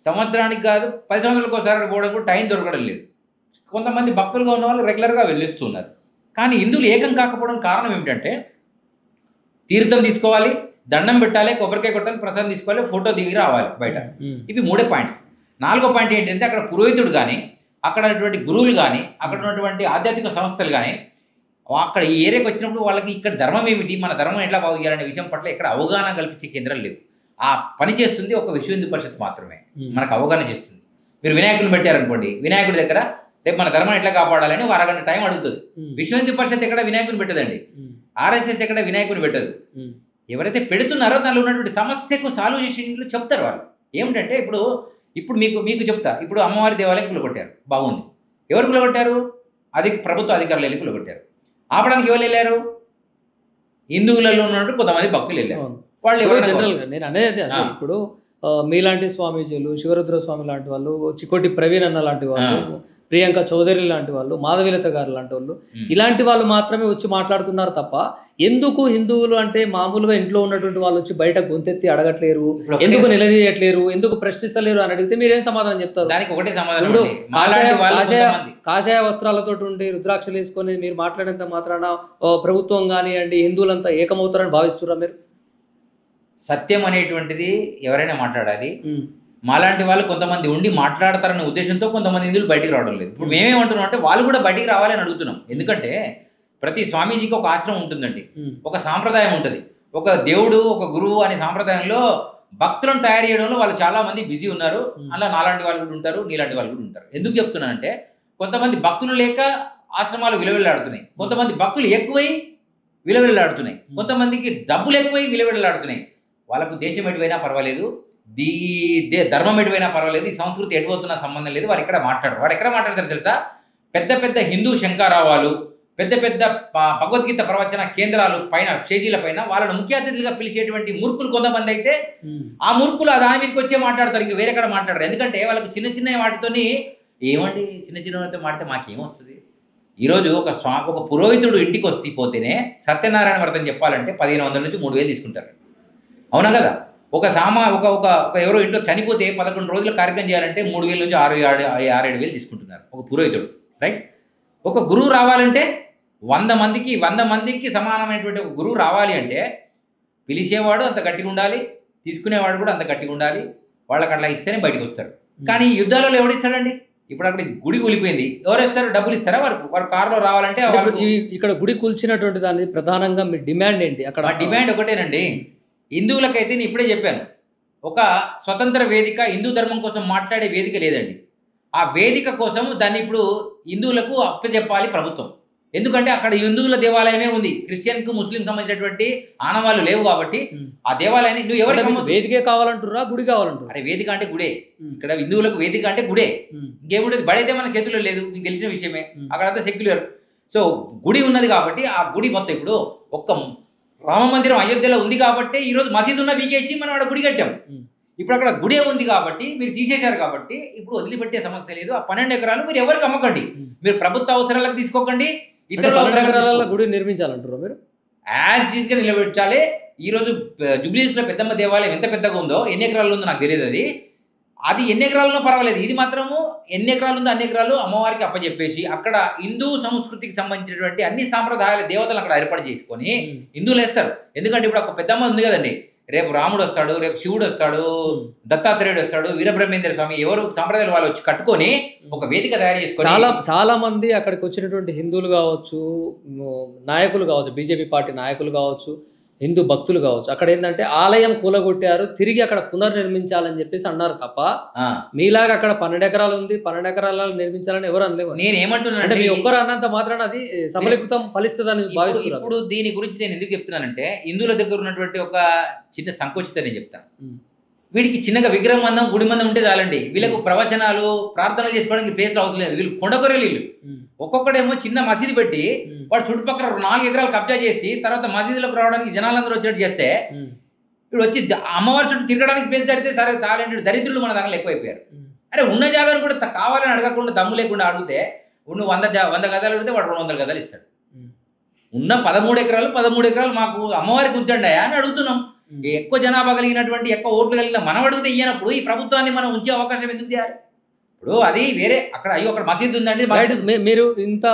10 సంవత్సరాలకు ఒకసారి పోవడం కూడా టైం దొరకడం లేదు. కొంతమంది భక్తులుగా ఉన్న వాళ్ళు రెగ్యులర్గా వెళ్ళేస్తున్నారు. కానీ హిందువులు ఏకం కాకపోవడం కారణం ఏమిటంటే, తీర్థం తీసుకోవాలి, దండం పెట్టాలి, కొబ్బరికాయ కొట్టాలి, ప్రసాదం తీసుకోవాలి, ఫోటో దిగి రావాలి బయట. ఇవి 3 పాయింట్స్. 4వ పాయింట్ ఏంటంటే, అక్కడ పురోహితుడు కానీ, అక్కడ ఉన్నటువంటి గురువులు కానీ, అక్కడ ఉన్నటువంటి ఆధ్యాత్మిక సంస్థలు కానీ, అక్కడ ఈ ఏరియాకి వచ్చినప్పుడు వాళ్ళకి ఇక్కడ ధర్మం ఏమిటి, మన ధర్మం ఎట్లా బాగు చేయాలనే విషయం పట్ల ఇక్కడ అవగాహన కల్పించే కేంద్రాలు లేవు. ఆ పని చేస్తుంది ఒక విశ్వ హిందూ పరిషత్ మాత్రమే మనకు అవగాహన చేస్తుంది. మీరు వినాయకుడిని పెట్టారనుకోండి, వినాయకుడి దగ్గర రేపు మన ధర్మం ఎట్లా కాపాడాలని ఒక అరగంట టైం అడుగుతుంది. విశ్వ హిందూ పరిషత్ ఎక్కడ వినాయకుని పెట్టదండి, RSS ఎక్కడ వినాయకుని పెట్టదు. ఎవరైతే పెడుతున్నారో దానిలో ఉన్నటువంటి సమస్యకు సాల్యూషన్లు చెప్తారు వాళ్ళు. ఏమిటంటే ఇప్పుడు మీకు చెప్తా. ఇప్పుడు అమ్మవారి దేవాలయం కూలగొట్టారు, బాగుంది. ఎవరు కూలగొట్టారు? అది ప్రభుత్వ అధికారులు వెళ్ళి కూలగొట్టారు. ఆపడానికి ఎవరు వెళ్ళారు? హిందువులలో ఉన్నట్టు కొంతమంది భక్తులు వెళ్ళారు. వాళ్ళు జనరల్గా నేను అనేది అదే. ఇప్పుడు మీలాంటి స్వామీజీలు, శివరుద్ర స్వామి లాంటి వాళ్ళు, చికోటి ప్రవీణ్ అన్న లాంటి వాళ్ళు, ప్రియాంక చౌదరి లాంటి వాళ్ళు, మాధవీలత గారు లాంటి వాళ్ళు, ఇలాంటి వాళ్ళు మాత్రమే వచ్చి మాట్లాడుతున్నారు తప్ప ఎందుకు హిందువులు అంటే మామూలుగా ఇంట్లో ఉన్నటువంటి వాళ్ళు వచ్చి బయట గొంతెత్తి అడగట్లేరు, ఎందుకు నిలదీయట్లేరు, ఎందుకు ప్రశ్నిస్తలేరు అని అడిగితే మీరేం సమాధానం చెప్తారు? దానికి ఒకటే సమాధానం. కాషాయ వస్త్రాలతో ఉండి రుద్రాక్షలు వేసుకొని మీరు మాట్లాడేంత మాత్రాన ప్రభుత్వం కానివ్వండి హిందువులంతా ఏకమవుతారని భావిస్తున్నారా మీరు? సత్యం అనేటువంటిది ఎవరైనా మాట్లాడాలి. మాలాంటి వాళ్ళు కొంతమంది ఉండి మాట్లాడతారనే ఉద్దేశంతో కొంతమంది హిందువులు బయటికి రావడం లేదు. ఇప్పుడు మేమేమంటున్నాం అంటే వాళ్ళు కూడా బయటికి రావాలని అడుగుతున్నాం. ఎందుకంటే ప్రతి స్వామీజీకి ఒక ఆశ్రమం ఉంటుందండి, ఒక సాంప్రదాయం ఉంటుంది, ఒక దేవుడు, ఒక గురువు అనే సాంప్రదాయంలో భక్తులను తయారు చేయడంలో వాళ్ళు చాలా మంది బిజీ ఉన్నారు. అలా నాలాంటి వాళ్ళు కూడా ఉంటారు, నీలాంటి వాళ్ళు కూడా ఉంటారు. ఎందుకు చెప్తున్నానంటే కొంతమంది భక్తులు లేక ఆశ్రమాలు విలువెళ్ళాడుతున్నాయి, కొంతమంది భక్తులు ఎక్కువై విలువెళ్ళాడుతున్నాయి, కొంతమందికి డబ్బులు ఎక్కువై విలువెళ్ళాడుతున్నాయి. వాళ్ళకు దేశం ఎటువైనా పర్వాలేదు, ధర్మం ఎటువైనా పర్వాలేదు, ఈ సంస్కృతి ఎటువతున్నా సంబంధం లేదు. వారు ఎక్కడ మాట్లాడతారు తెలుసా? పెద్ద పెద్ద హిందూ శంకారావాలు, పెద్ద పెద్ద భగవద్గీత ప్రవచన కేంద్రాలు పైన, స్టేజీల పైన వాళ్ళను ముఖ్య అతిథులుగా పిలిచేటువంటి మూర్ఖులు కొంతమంది అయితే ఆ మూర్ఖులు దాని మీదకి వచ్చే మాట్లాడతారు, ఇంకా వేరే మాట్లాడరు. ఎందుకంటే వాళ్ళకు చిన్న చిన్న వాటితోని ఏమండి, చిన్న చిన్న వాటితో మాడితే మాకేమొస్తుంది? ఈరోజు ఒక పురోహితుడు ఇంటికి పోతేనే సత్యనారాయణ వ్రతం చెప్పాలంటే 1500 నుంచి 3000 తీసుకుంటారు. అవునా కదా? ఒక ఎవరో ఇంట్లో చనిపోతే 11 రోజుల కార్యక్రమం చేయాలంటే 3000 నుంచి 6-7 వేలు తీసుకుంటున్నారు ఒక పురోహితుడు, రైట్? ఒక గురువు రావాలంటే 100 మందికి సమానమైనటువంటి ఒక గురువు రావాలి అంటే పిలిచేవాడు అంత గట్టిగా ఉండాలి, తీసుకునేవాడు కూడా అంత గట్టిగా ఉండాలి. వాళ్ళకి అట్లా ఇస్తేనే బయటకు వస్తారు. కానీ ఈ యుద్ధాలలో ఎవడిస్తాడండి? ఇప్పుడు అక్కడ గుడి కూలిపోయింది, ఎవరు ఇస్తారు? డబ్బులు ఇస్తారా? వారు కారులో రావాలంటే ఇక్కడ గుడి కూల్చినటువంటి దాన్ని ప్రధానంగా మీ డిమాండ్ ఏంటి? అక్కడ డిమాండ్ ఒకటేనండి. హిందువులకైతే నేను ఇప్పుడే చెప్పాను, ఒక స్వతంత్ర వేదిక, హిందూ ధర్మం కోసం మాట్లాడే వేదిక లేదండి. ఆ వేదిక కోసం దాన్ని ఇప్పుడు హిందువులకు అప్పచెప్పాలి ప్రభుత్వం. ఎందుకంటే అక్కడ హిందువుల దేవాలయమే ఉంది, క్రిస్టియన్కు ముస్లిం సంబంధించినటువంటి ఆనవాళ్ళు లేవు కాబట్టి ఆ దేవాలయాన్ని నువ్వు ఎవరికి వేదికే కావాలంటురా గుడి కావాలంటారు? అరే వేదిక అంటే గుడే, ఇక్కడ హిందువులకు వేదిక అంటే గుడే, ఇంకేముండేది బడైతే మన చేతుల్లో లేదు, నీకు తెలిసిన విషయమే, అక్కడంతా సెక్యులర్. సో గుడి ఉన్నది కాబట్టి ఆ గుడి మొత్తం ఇప్పుడు ఒక్క రామ మందిరం అయోధ్యలో ఉంది కాబట్టి ఈరోజు మసీదు ఉన్న బీకేసి మనం అక్కడ గుడి కట్టాం. ఇప్పుడు అక్కడ గుడే ఉంది కాబట్టి మీరు తీసేశారు కాబట్టి ఇప్పుడు వదిలిపెట్టే సమస్య లేదు. ఆ 12 ఎకరాలు మీరు ఎవరికి అమ్మకండి, మీరు ప్రభుత్వ అవసరాలకు తీసుకోకండి, ఇతరుల అవసరాలకు గుడి నిర్మించాలంటారు మీరు? యాజ్ ఈజ్గా నిలబెట్టాలి. ఈరోజు జూబ్లీహిల్స్లో పెద్దమ్మ దేవాలయం ఎంత పెద్దగా ఉందో, ఎన్ని ఎకరాలు ఉందో నాకు తెలియదు, అది ఎన్ని ఎకరాలలో పర్వాలేదు, ఇది మాత్రము ఎన్ని ఎకరాలు ఉందో అన్ని ఎకరాలు అమ్మవారికి అప్పచెప్పేసి అక్కడ హిందూ సంస్కృతికి సంబంధించినటువంటి అన్ని సాంప్రదాయాల దేవతలు అక్కడ ఏర్పాటు చేసుకొని హిందువులు వేస్తారు. ఎందుకంటే ఇప్పుడు ఒక పెద్దమ్మ ఉంది కదండి, రేపు రాముడు వస్తాడు, రేపు శివుడు వస్తాడు, దత్తాత్రేయుడు వస్తాడు, వీరబ్రహ్మేంద్ర స్వామి, ఎవరు సాంప్రదాయాలు వాళ్ళు వచ్చి కట్టుకొని ఒక వేదిక తయారు చేసుకొని చాలా మంది అక్కడికి వచ్చినటువంటి హిందువులు కావచ్చు, నాయకులు కావచ్చు, బీజేపీ పార్టీ నాయకులు కావచ్చు, హిందూ భక్తులు కావచ్చు, అక్కడ ఏంటంటే ఆలయం కూలగొట్టారు, తిరిగి అక్కడ పునర్నిర్మించాలని చెప్పేసి అన్నారు తప్ప మీలాగా అక్కడ 12 ఎకరాలు ఉంది, 12 ఎకరాలలో నిర్మించాలని ఎవరు అనలేవు. నేను ఏమంటున్నాను అంటే మీ ఒక్కరు అన్నంత మాత్రాన అది సఫలీకృతం ఫలిస్తుందని భావిస్తున్నారు. ఇప్పుడు దీని గురించి నేను ఎందుకు చెప్తున్నానంటే హిందువుల దగ్గర ఉన్నటువంటి ఒక చిన్న సంకోచిత నేను చెప్తాను. వీడికి చిన్నగా విగ్రహం మందం గుడి మందం ఉంటే చాలండి, వీళ్ళకు ప్రవచనాలు ప్రార్థనలు చేసుకోవడానికి ప్లేస్లు అవసరం లేదు, వీళ్ళు కొండకొరలు ఇల్లు. ఒక్కొక్కడేమో చిన్న మసీదు పెట్టి వాడు చుట్టుపక్కల 4 ఎకరాలు కబ్జా చేసి తర్వాత మసీదులోకి రావడానికి జనాలందరూ వచ్చేట్టు చేస్తే ఇప్పుడు వచ్చి అమ్మవారి చుట్టూ తిరగడానికి ప్లేస్ జరిగితే సరే తాలేంటి దరిద్రులు మన దగ్గర ఎక్కువైపోయారు. అరే ఉన్న జాగాను కూడా కావాలని అడగకుండా దమ్ము లేకుండా అడిగితే నువ్వు 100 గదాలు అడిగితే వాడు 200 గదాలు ఇస్తాడు. ఉన్న 13 ఎకరాలు మాకు అమ్మవారికి ఉంచండి అని అడుగుతున్నాం. ఎక్కువ జనాభా కలిగినటువంటి ఎక్కువ ఓట్లు కలిగిన మనం అడిగితే ఇయ్యనప్పుడు ఈ ప్రభుత్వాన్ని మనం ఉంచే అవకాశం ఎందుకు చేయాలి? ఇప్పుడు అది వేరే అక్కడ అక్కడ మసీదు ఉందండి. మీరు ఇంత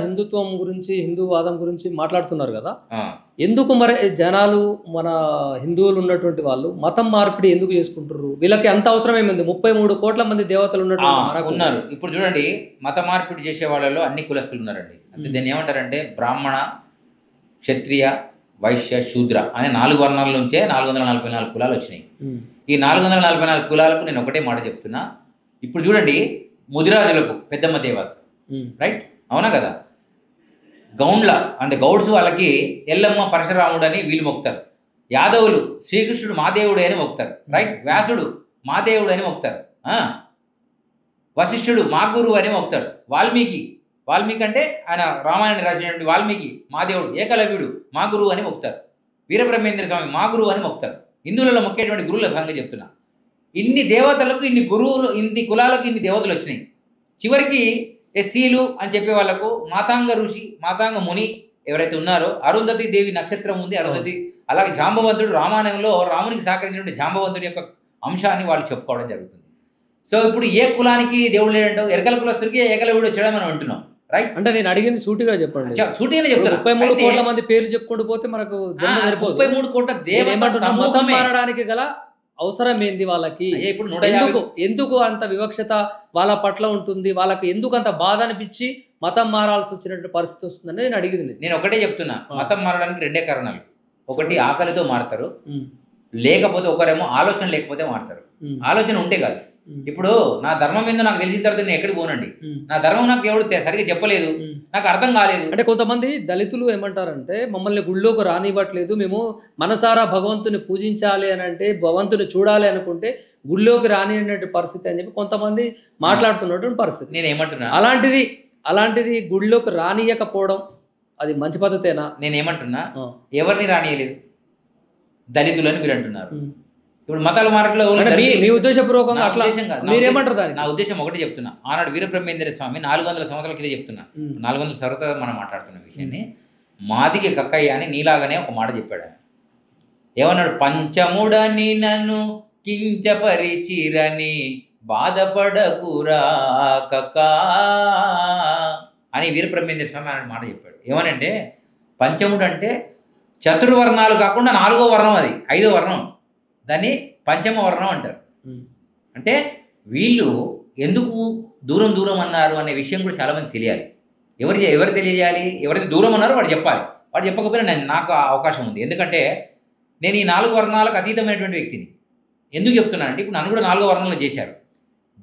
హిందుత్వం గురించి హిందూవాదం గురించి మాట్లాడుతున్నారు కదా, ఎందుకు మరి జనాలు మన హిందువులు ఉన్నటువంటి వాళ్ళు మతం మార్పిడి ఎందుకు చేసుకుంటారు? వీళ్ళకి అంత అవసరం ఏమైంది? 33 కోట్ల మంది దేవతలు ఉన్నారు. ఇప్పుడు చూడండి, మత మార్పిడి చేసే వాళ్ళలో అన్ని కులస్తులు ఉన్నారండి. అంటే దీన్ని ఏమంటారంటే బ్రాహ్మణ, క్షత్రియ, వైశ్య, శూద్ర అనే 4 వర్ణాల నుంచే 444 కులాలు వచ్చినాయి. ఈ 444 కులాలకు నేను ఒకటే మాట చెప్తున్నా. ఇప్పుడు చూడండి, ముదిరాజులకు పెద్దమ్మ దేవత, రైట్, అవునా కదా? గౌండ్ల అంటే గౌడ్స్ వాళ్ళకి ఎల్లమ్మ పరశురాముడు అని వీళ్ళు మొక్తారు. యాదవులు శ్రీకృష్ణుడు మా దేవుడు అని మొక్తారు, రైట్. వ్యాసుడు మా దేవుడు అని మొక్తారు. వశిష్ఠుడు మా గురువు అని మొక్తాడు. వాల్మీకి అంటే ఆయన రామాయణాన్ని రాసినటువంటి వాల్మీకి మా దేవుడు. ఏకలవ్యుడు మా గురువు అని మొక్తారు. వీరబ్రహ్మేంద్ర స్వామి మా గురువు అని మొక్తారు. హిందువులలో మొక్కేటువంటి గురువుల భాగంగా చెప్తున్నా. ఇన్ని దేవతలకు ఇన్ని గురువులు, ఇన్ని కులాలకు ఇన్ని దేవతలు వచ్చినాయి. చివరికి ఎస్సీలు అని చెప్పే వాళ్ళకు మాతాంగ ఋషి, మాతాంగ ముని ఎవరైతే ఉన్నారో, అరుంధతి దేవి నక్షత్రం ఉంది, అరుంధతి. అలాగే జాంబవంతుడు రామాయణంలో రామునికి సహకరించినటువంటి జాంబవంతుడి యొక్క అంశాన్ని వాళ్ళు చెప్పుకోవడం జరుగుతుంది. సో ఇప్పుడు ఏ కులానికి దేవుడు లేడంటావు? ఎరకల కులస్తుడికి ఏకలవ్యుడు వచ్చాడని మనం అంటున్నాం, రైట్. అంటే నేను అడిగింది సూటిగా చెప్పండి. సూటిగానే చెప్తాను. 33 కోట్ల మంది పేర్లు చెప్పుకుంటూ పోతే మనకు 33 కోట్ల మతం మారడానికి గల అవసరం ఏంది వాళ్ళకి? ఇప్పుడు ఎందుకు అంత వివక్షత వాళ్ళ పట్ల ఉంటుంది? వాళ్ళకి ఎందుకు అంత బాధ అనిపించి మతం మారాల్సి వచ్చినటువంటి పరిస్థితి వస్తుందని నేను అడిగింది. నేను ఒకటే చెప్తున్నా, మతం మారడానికి 2 కారణాలు. ఒకటి ఆకలితో మారుతారు, లేకపోతే ఒకరేమో ఆలోచన లేకపోతే మారుతారు. ఆలోచన ఉంటే కాదు. ఇప్పుడు నా ధర్మం ఏందో నాకు తెలిసిన తర్వాత నేను ఎక్కడికి పోనండి. నా ధర్మం నాకు ఎవరు సరిగ్గా చెప్పలేదు, నాకు అర్థం కాలేదు. అంటే కొంతమంది దళితులు ఏమంటారంటే మమ్మల్ని గుళ్ళోకి రానివ్వట్లేదు, మేము మనసారా భగవంతుని పూజించాలి అని అంటే, భగవంతుని చూడాలి అనుకుంటే గుళ్ళోకి రానిటువంటి పరిస్థితి అని చెప్పి కొంతమంది మాట్లాడుతున్నటువంటి పరిస్థితి. నేను ఏమంటున్నా, అలాంటిది గుళ్ళోకి రానియకపోవడం అది మంచి పద్ధతేనా? నేను ఏమంటున్నా, ఎవరిని రానియలేదు, దళితులని మీరు అంటున్నారు. ఇప్పుడు మతాల మార్గంలో మీ ఉద్దేశపూర్వకంగా అట్లా మీరేమంటారు దాన్ని? నా ఉద్దేశం ఒకటి చెప్తున్నా. ఆనాడు వీరబ్రహ్మేంద్ర స్వామి 400 సంవత్సరాల కింద చెప్తున్నా, 400 సంవత్సరాలు మనం మాట్లాడుతున్న విషయాన్ని, మాదిగ కక్కయ్య అని నీలాగానే ఒక మాట చెప్పాడు. ఏమన్నాడు? పంచముడని నన్ను కించపరిచిరని బాధపడకురా కక్కా అని వీరబ్రహ్మేంద్ర స్వామి అనే మాట చెప్పాడు. ఏమనంటే పంచముడు అంటే చతుర్వర్ణాలు కాకుండా 4వ వర్ణం, అది 5వ వర్ణం, దాన్ని పంచమ వర్ణం అంటారు. అంటే వీళ్ళు ఎందుకు దూరం అన్నారు అనే విషయం కూడా చాలామంది తెలియాలి. ఎవరు తెలియజేయాలి? ఎవరైతే దూరం అన్నారో వాడు చెప్పాలి. వాడు చెప్పకపోయినా నాకు అవకాశం ఉంది. ఎందుకంటే నేను ఈ 4 వర్ణాలకు అతీతమైనటువంటి వ్యక్తిని. ఎందుకు చెప్తున్నానంటే ఇప్పుడు నన్ను కూడా 4వ వర్ణంలో చేశారు.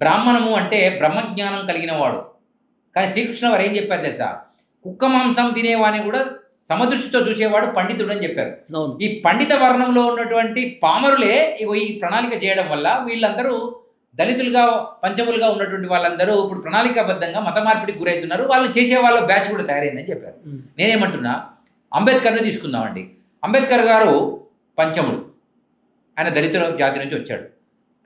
బ్రాహ్మణము అంటే బ్రహ్మజ్ఞానం కలిగిన వాడు. కానీ శ్రీకృష్ణ వారు ఏం చెప్పారు తెలుసా? కుక్క మాంసం తినేవాడిని కూడా సమదృష్టితో చూసేవాడు పండితుడు అని చెప్పారు. అవును. ఈ పండిత వర్ణంలో ఉన్నటువంటి పామరులే ఇగో ఈ ప్రణాళిక చేయడం వల్ల వీళ్ళందరూ దళితులుగా పంచములుగా ఉన్నటువంటి వాళ్ళందరూ ఇప్పుడు ప్రణాళికాబద్ధంగా మత మార్పిడికి గురవుతున్నారు. వాళ్ళు చేసే వాళ్ళ బ్యాచ్ కూడా తయారైందని చెప్పారు. నేనేమంటున్నా, అంబేద్కర్ని తీసుకుందామండి. అంబేద్కర్ గారు పంచముడు, ఆయన దళితుల జాతి నుంచి వచ్చాడు.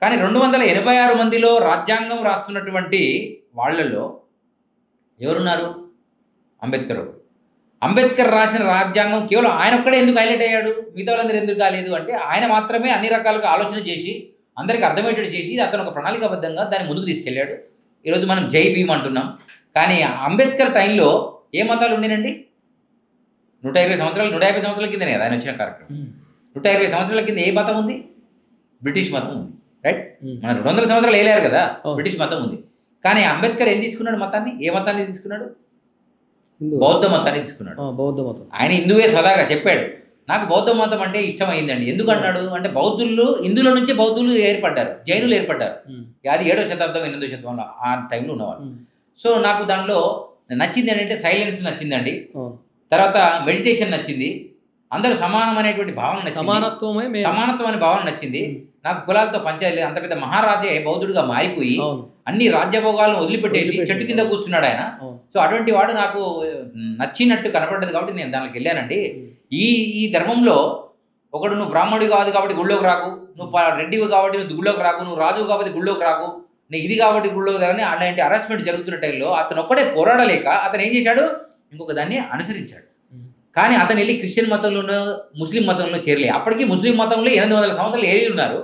కానీ 286 మందిలో రాజ్యాంగం రాస్తున్నటువంటి వాళ్ళల్లో ఎవరున్నారు? అంబేద్కర్. అంబేద్కర్ రాసిన రాజ్యాంగం కేవలం ఆయన ఒక్కడే ఎందుకు హైలైట్ అయ్యాడు, మిగతా వాళ్ళందరూ ఎందుకు కాలేదు అంటే ఆయన మాత్రమే అన్ని రకాలుగా ఆలోచన చేసి అందరికీ అర్థమయ్యేటట్టు చేసి అతను ఒక ప్రణాళికాబద్ధంగా దాన్ని ముందుకు తీసుకెళ్ళాడు. ఈరోజు మనం జై భీమ్ అంటున్నాం. కానీ అంబేద్కర్ టైంలో ఏ మతాలు ఉండేనండి? 150 సంవత్సరాల కిందనే కదా ఆయన వచ్చిన కార్యక్రమం. 120 సంవత్సరాల కింద ఏ మతం ఉంది? బ్రిటిష్ మతం ఉంది. రైట్. మన 200 సంవత్సరాలు వేయలేరు కదా, బ్రిటిష్ మతం ఉంది. కానీ అంబేద్కర్ ఏం తీసుకున్నాడు మతాన్ని? ఏ మతాన్ని తీసుకున్నాడు? బౌద్ధ మతాన్ని తీసుకున్నాడు. బౌద్ధ మతం. ఆయన హిందువే సదాగా చెప్పాడు, నాకు బౌద్ధ మతం అంటే ఇష్టమైందండి. ఎందుకు అన్నాడు అంటే బౌద్ధులు, హిందువుల నుంచి బౌద్ధులు ఏర్పడ్డారు, జైనులు ఏర్పడ్డారు. అది 7వ శతాబ్దం 8వ శతాబ్దంలో ఆ టైంలో ఉన్నవాళ్ళు. సో నాకు దానిలో నచ్చింది ఏంటంటే సైలెన్స్ నచ్చిందండి. తర్వాత మెడిటేషన్ నచ్చింది. అందరూ సమానం అనేటువంటి భావన నచ్చింది. సమానత్వం అనే భావన నచ్చింది. నాకు కులాలతో పంచాయతీ లేదు. అంత పెద్ద మహారాజే బౌద్ధుడిగా మారిపోయి అన్ని రాజ్యభోగాలను వదిలిపెట్టేసి చెట్టు కింద కూర్చున్నాడు ఆయన. సో అటువంటి వాడు నాకు నచ్చినట్టు కనపడ్డది కాబట్టి నేను దానికి వెళ్ళానండి. ఈ ధర్మంలో ఒకడు నువ్వు బ్రాహ్మణుడు కాదు కాబట్టి గుళ్ళోకి రాకు, నువ్వు రెడ్డివి కాబట్టి నువ్వు గుళ్ళోకి రాకు, నువ్వు రాజు కాబట్టి గుళ్ళోకి రాకు, నీకు ఇది కాబట్టి గుళ్ళోకి రాని అలాంటి హరాస్మెంట్ జరుగుతున్న టైంలో అతను ఒక్కడే పోరాడలేక అతను ఏం చేశాడు, ఇంకొక దాన్ని అనుసరించాడు. కానీ అతను వెళ్ళి క్రిస్టియన్ మతంలోనూ ముస్లిం మతంలో చేరలే. అప్పటికి ముస్లిం మతంలో 800 సంవత్సరాలు ఏలి ఉన్నారు.